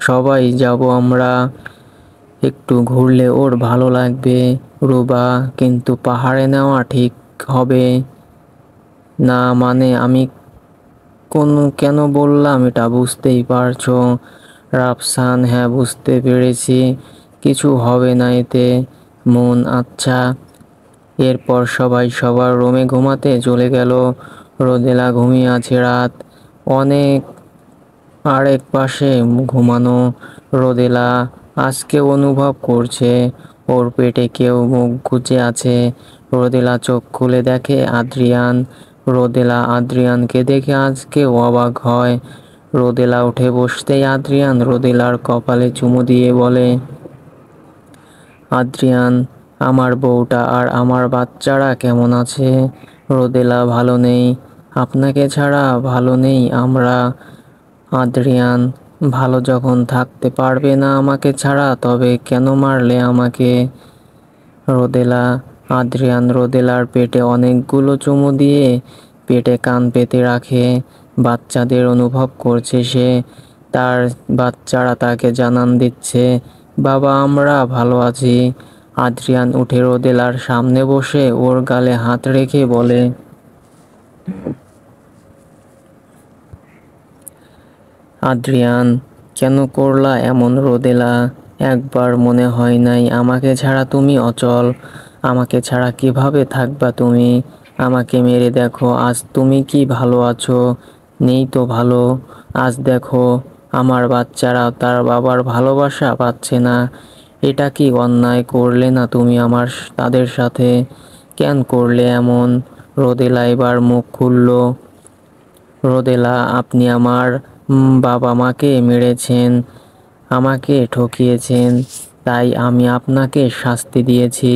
S1: সবাই যাব আমরা, একটু ঘুরলে ওর ভালো লাগবে। রুবা, কিন্তু পাহাড়ে নেওয়া ঠিক হবে না, মানে আমি কেন বললাম এটা বুঝতেই পারছো? রাফসান, হ্যাঁ বুঝতে পেরেছি, কিছু হবে না এতে। মন, আচ্ছা। এরপর সবাই সবার রুমে ঘুমাতে চলে গেল। রোদেলা ঘুমিয়ে আছে। রাত অনেক আরেক পাশে ঘুমানো। রোদেলা আজকে অনুভব করছে ওর পেটে কেউ মুখ গুজে আছে। রোদেলা চোখ খুলে দেখে আদ্রিয়ান। রোদেলা আদ্রিয়ানকে দেখে আজকেও অবাক হয়। রোদেলা উঠে বসতেই আদ্রিয়ান রোদেলার কপালে চুমু দিয়ে বলে, আদ্রিয়ান, আমার বউটা আর আমার বাচ্চারা কেমন আছে? রোদেলা, ভালো নেই, আপনাকে ছাড়া ভালো নেই আমরা। আদ্রিয়ান, ভালো যখন থাকতে পারবে না আমাকে ছাড়া, তবে কেন মারলে আমাকে? রোদেলা, আদ্রিয়ান রোদেলার পেটে অনেকগুলো চুমু দিয়ে পেটে কান পেতে রাখে। বাচ্চাদের অনুভব করছে সে। তার বাচ্চারা তাকে জানান দিচ্ছে, বাবা আমরা ভালো আছি। আদ্রিয়ান উঠে রোদেলার সামনে বসে ওর গালে হাত রেখে বলে, আদ্রিয়ান, কেন করলা এমন? রোদেলা, একবার মনে হয় নাই আমাকে ছাড়া তুমি অচল? আমাকে ছাড়া কিভাবে থাকবা তুমি? আমাকে মেরে দেখো আজ তুমি কি ভালো আছো? নেই তো ভালো। আজ দেখো আমার বাচ্চারা তার বাবার ভালোবাসা পাচ্ছে না। এটা কি অন্যায় করলে না তুমি তাদের সাথে? কেন করলে এমন? রোদেলা এবার মুখ খুলল। রোদেলা, আপনি আমার বাবা মাকে মেরেছেন, আমাকে ঠকিয়েছেন, তাই আমি আপনাকে শাস্তি দিয়েছি।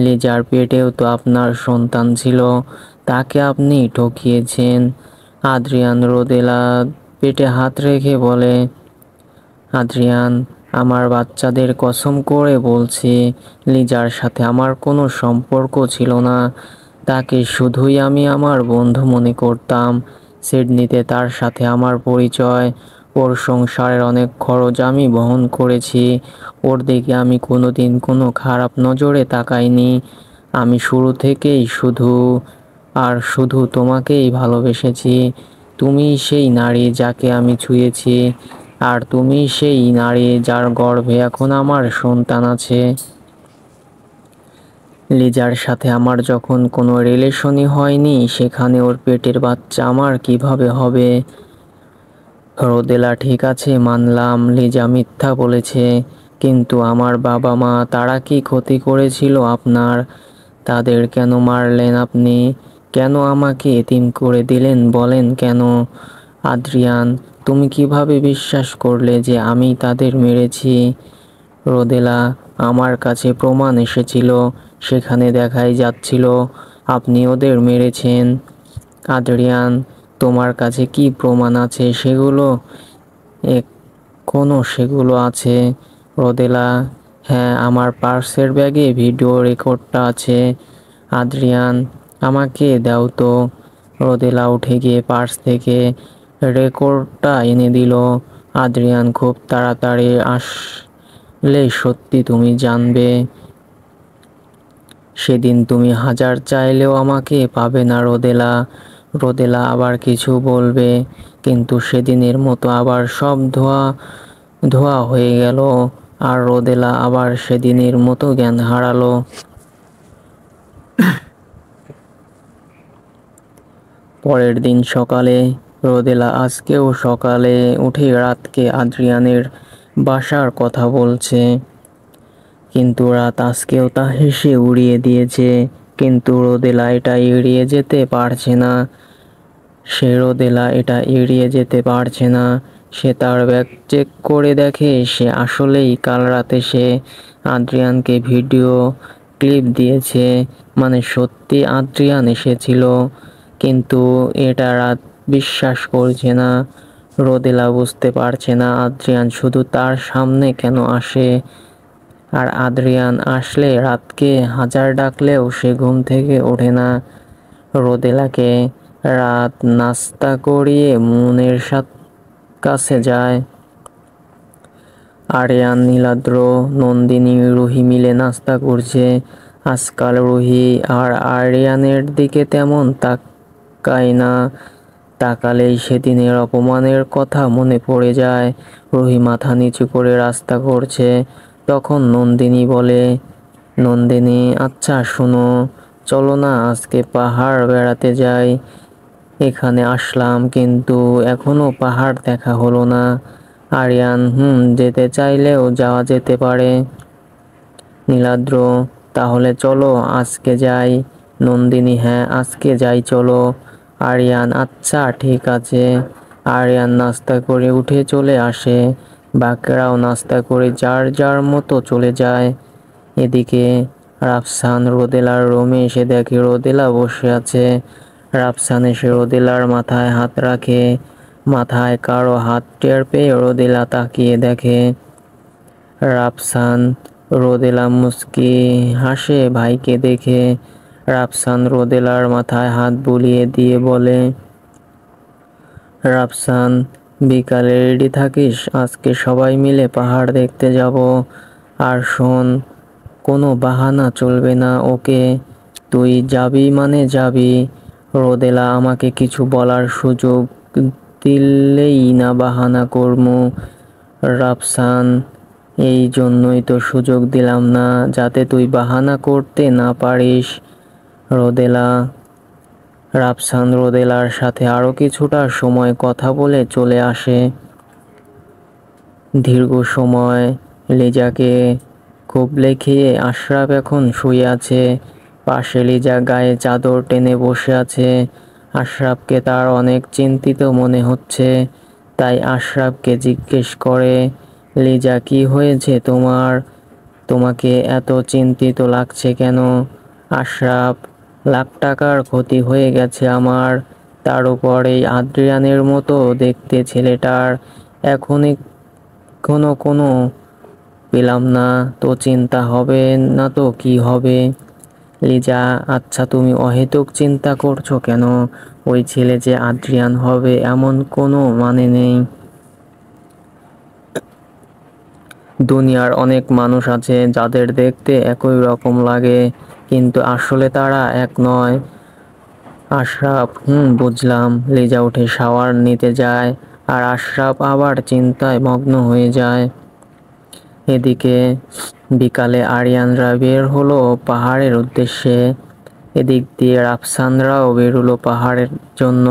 S1: লিজার পেটেও তো আপনার সন্তান ছিল, তাকে আপনি ঠকিয়েছেন। আদ্রিয়ান রোদেলা পেটে হাত রেখে বলে, আদ্রিয়ান, আমার বাচ্চাদের কসম করে বলছি, লিজার সাথে আমার কোনো সম্পর্ক ছিল না। তাকে শুধুই আমি আমার বন্ধু মনে করতাম। সিডনিতে তার সাথে আমার পরিচয়। ওর সংসারের অনেক খরচ আমি বহন করেছি। ওর দিকে আমি কোনোদিন কোনো খারাপ নজরে তাকাইনি। আমি শুরু থেকেই শুধু আর শুধু তোমাকেই ভালোবেসেছি। তুমিই সেই নারী যাকে আমি ছুঁয়েছি, আর তুমিই সেই নারী যার গর্ভে এখন আমার সন্তান আছে। লিজার সাথে আমার যখন কোনো রিলেশনই হয়নি, সেখানে ওর পেটের বাচ্চা আমার কিভাবে হবে? রোদেলা, ঠিক আছে, মানলাম লিজা মিথ্যা বলেছে, কিন্তু আমার বাবা মা তারা কি ক্ষতি করেছিল আপনার? তাদের কেন মারলেন আপনি? কেন আমাকে এতিম করে দিলেন বলেন কেন? আদ্রিয়ান, তুমি কিভাবে বিশ্বাস করলে যে আমি তাদের মেরেছি? রোদেলা, আমার কাছে প্রমাণ এসেছিল, সেখানে দেখাই যাচ্ছিল আপনি ওদের মেরেছেন। আদ্রিয়ান, তোমার কাছে কি প্রমাণ আছে সেগুলো? এখনো সেগুলো আছে? রোদেলা, হ্যাঁ, আমার পার্সের ব্যাগে ভিডিও রেকর্ডটা আছে। আদ্রিয়ান, আমাকে দাও তো। রোদেলা উঠে গিয়ে পার্স থেকে রেকর্ডটা এনে দিল। আদ্রিয়ান, খুব তাড়াতাড়ি আসলে সত্যি তুমি জানবে। সেদিন তুমি হাজার চাইলেও আমাকে পাবে না রোদেলা। রোদেলা আবার কিছু বলবে, কিন্তু সেদিনের মতো আবার সব ধোয়া ধোয়া হয়ে গেল, আর রোদেলা আবার সেদিনের মতো জ্ঞান হারালো। পরের দিন সকালে রোদেলা আজকেও সকালে উঠে রাতকে আদ্রিয়ানের বাসার কথা বলছে, কিন্তু রাত আজকেও তা হেসে উড়িয়ে দিয়েছে। কিন্তু রোদেলা এটা এড়িয়ে যেতে পারছে না। রোদেলা এটা এড়িয়ে যেতে পারছে না। সে তার ব্যাগ চেক করে দেখে সে আসলেই কাল রাতে সে আদ্রিয়ানকে ভিডিও ক্লিপ দিয়েছে। মানে সত্যি আদ্রিয়ান এসেছিল, কিন্তু এটা রাত বিশ্বাস করছে না। রোদেলা বুঝতে পারছে না আদ্রিয়ান শুধু তার সামনে কেন আসে, আর আদ্রিয়ান আসলে রাতকে হাজার ডাকলেও সে ঘুম থেকে ওঠে না। রোদেলাকে রাত নাস্তা করিয়ে মুনের কাছে যায়। আরিয়ান, নীলাদ্র, নন্দিনী, রুহি মিলে নাস্তা করছে। আজকাল রুহি আর আরিয়ানের দিকে তেমন তাকায় না, তাকালেই সেদিনের অপমানের কথা মনে পড়ে যায়। রুহি মাথা নিচু করে রাস্তা করছে, তখন নন্দিনী বলে, নন্দিনী, আচ্ছা শোনো, চলো না আজকে পাহাড় বেড়াতে যাই। এখানে আসলাম কিন্তু এখনো পাহাড় দেখা হলো না। আরিয়ান, যেতে চাইলেও যাওয়া যেতে পারে। নীলাদ্র, তাহলে চলো আজকে যাই। নন্দিনী, হ্যাঁ আজকে যাই চলো। আরিয়ান, আচ্ছা ঠিক আছে। আরিয়ান নাস্তা করে উঠে চলে আসে। বাকিরাও নাস্তা করে যার যার মতো চলে যায়। এদিকে রাফসান রোদেলার রুমে এসে দেখে রোদেলা বসে আছে। রাফসান এসে রোদেলার মাথায় হাত রাখে। মাথায় কারো হাত টের পেয়ে রোদেলা তাকিয়ে দেখে রাফসান। রোদেলা মুচকি হাসে ভাইকে দেখে। রাফসান রোদেলার মাথায় হাত বুলিয়ে দিয়ে বলে, রাফসান, বিকালে রেডি থাকিস, আজকে সবাই মিলে পাহাড় দেখতে যাব। আর শোন, কোনো বাহানা চলবে না, ওকে? তুই যাবি মানে যাবি। রোদেলা আমাকে কিছু বলার সুযোগ দিলেই না বাহানা করমু। রাফসান, এই জন্যই তো সুযোগ দিলাম না, যাতে তুই বাহানা করতে না পারিস। রোদেলা। রাফসান রোদেলার সাথে আরো কিছুটা সময় কথা বলে চলে আসে। দীর্ঘ সময় লিজাকে কোবলে খেয়ে আশরাফ এখন শুয়ে আছে। পাশে লিজা গায়ে চাদর টেনে বসে আছে। আশরাফকে তার অনেক চিন্তিত মনে হচ্ছে, তাই আশরাফকে জিজ্ঞেস করে, লিজা, কি হয়েছে তোমার? তোমাকে এত চিন্তিত লাগছে কেন? আশরাফ, লাখ টাকার ক্ষতি হয়ে গেছে আমার, তার উপর এই আদ্রিয়ানের মতো দেখতে ছেলেটার এখনই কোনো পেলাম না, তো চিন্তা হবে না তো কি হবে? লিজা, আচ্ছা তুমি অহেতুক চিন্তা করছো কেন? ওই ছেলে যে আদ্রিয়ান হবে এমন কোনো মানে নেই। দুনিয়ার অনেক মানুষ আছে যাদের দেখতে একই রকম লাগে, কিন্তু আসলে তারা এক নয়। আশরাফ: বুঝলাম। লিজা উঠে শাওয়ার নিতে যায়, আর আশরাফ আবার চিন্তায় মগ্ন হয়ে যায়। এদিকে বিকালে আরিয়ানরা বের হলো পাহাড়ের উদ্দেশ্যে। এদিক দিয়ে রাফসানরাও বেরোলো পাহাড়ের জন্য।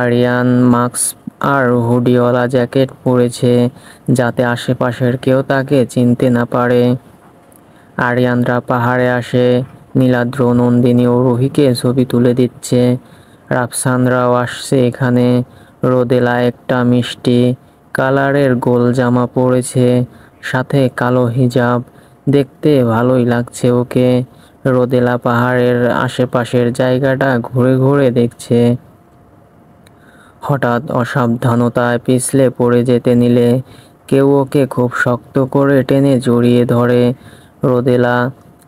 S1: আরিয়ান মাস্ক আর হুডিওয়ালা জ্যাকেট পরেছে, যাতে আশেপাশের কেউ তাকে চিনতে না পারে। আরিয়ানরা পাহাড়ে আসে। নীলাদ্র, নন্দিনী ও রুহিকে ছবি তুলে দিচ্ছে। রাফসানরাও আসছে এখানে। রোদেলা একটা মিষ্টি কালারের গোল জামা পরেছে, সাথে কালো হিজাব। দেখতে ভালোই লাগছে ওকে। রোদেলা পাহাড়ের আশেপাশের জায়গাটা ঘুরে ঘুরে দেখছে। হঠাৎ অসাবধানতায় পিছলে পড়ে যেতে নিলে কেউ ওকে খুব শক্ত করে টেনে জড়িয়ে ধরে। রোদেলা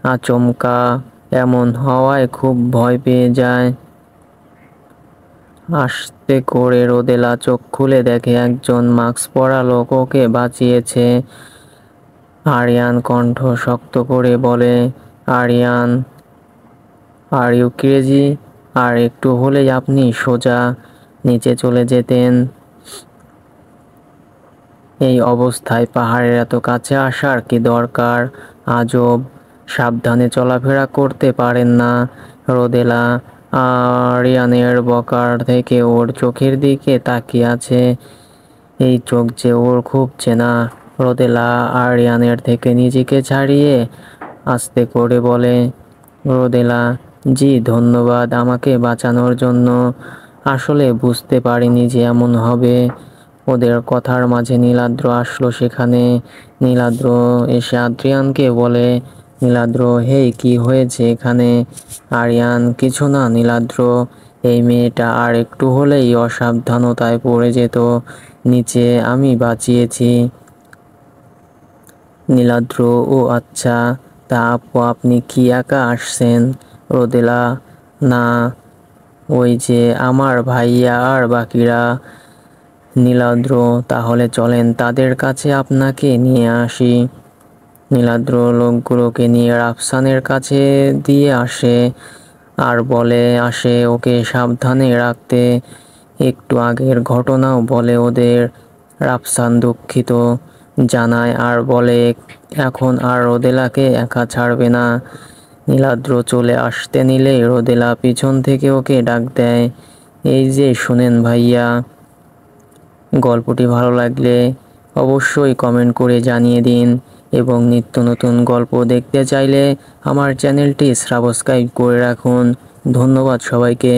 S1: আচমকা এমন হওয়ায় খুব ভয় পেয়ে যায়। আস্তে করে রোদেলা চোখ খুলে দেখে একজন মাস্ক পরা লোক ওকে বাঁচিয়েছে। আরিয়ান কণ্ঠ শক্ত করে বলে, আরিয়ান, আর ইউ ক্রেজি? আর একটু হলেই আপনি সোজা নিচে চলে যেতেন। এই অবস্থায় পাহাড়ের এত কাছে আসার কি দরকার? আজব। সাবধানে চলাফেরা করতে পারেন না? রোদেলা আরিয়ানের বকার থেকে ওর চোখের দিকে তাকিয়ে আছে। এই চোখ যে ওর খুব চেনা। রোদেলা আরিয়ানের থেকে নিজেকে ছাড়িয়ে আস্তে করে বলে, রোদেলা, জি ধন্যবাদ আমাকে বাঁচানোর জন্য। আসলে বুঝতে পারিনি যে এমন হবে। ওদের কথার মাঝে নীলাদ্র আসলো সেখানে। নীলাদ্র এসে আদ্রিয়ানকে বলে, নীলাদ্র, হেই, কি হয়েছে এখানে? আরিয়ান: কিছু না নীলাদ্র, এই মেয়েটা আর একটু হলেই অসাবধানতায় পড়ে যেত নিচে, আমি বাঁচিয়েছি। নীলাদ্র: ও আচ্ছা, তা আপু আপনি কি একা আসছেন? রোদেলা: না, ওই যে আমার ভাইয়া আর বাকিরা। নীলাদ্র: তাহলে চলেন তাদের কাছে আপনাকে নিয়ে আসি। নীলাদ্র লোকগুলোকে নিয়ে রাফসানের কাছে দিয়ে আসে, আর বলে আসে ওকে সাবধানে রাখতে। একটু আগের ঘটনাও বলে ওদের। রাফসান দুঃখিত জানায় আর বলে এখন আর রোদেলাকে একা ছাড়বে না। নীলাদ্র চলে আসতে নিলেই রোদেলা পিছন থেকে ওকে ডাক দেয়, এই যে শুনেন ভাইয়া। গল্পটি ভালো লাগলে অবশ্যই কমেন্ট করে জানিয়ে দিন, এবং নিত্য নতুন গল্প দেখতে চাইলে আমার চ্যানেলটি সাবস্ক্রাইব করে রাখুন। ধন্যবাদ সবাইকে।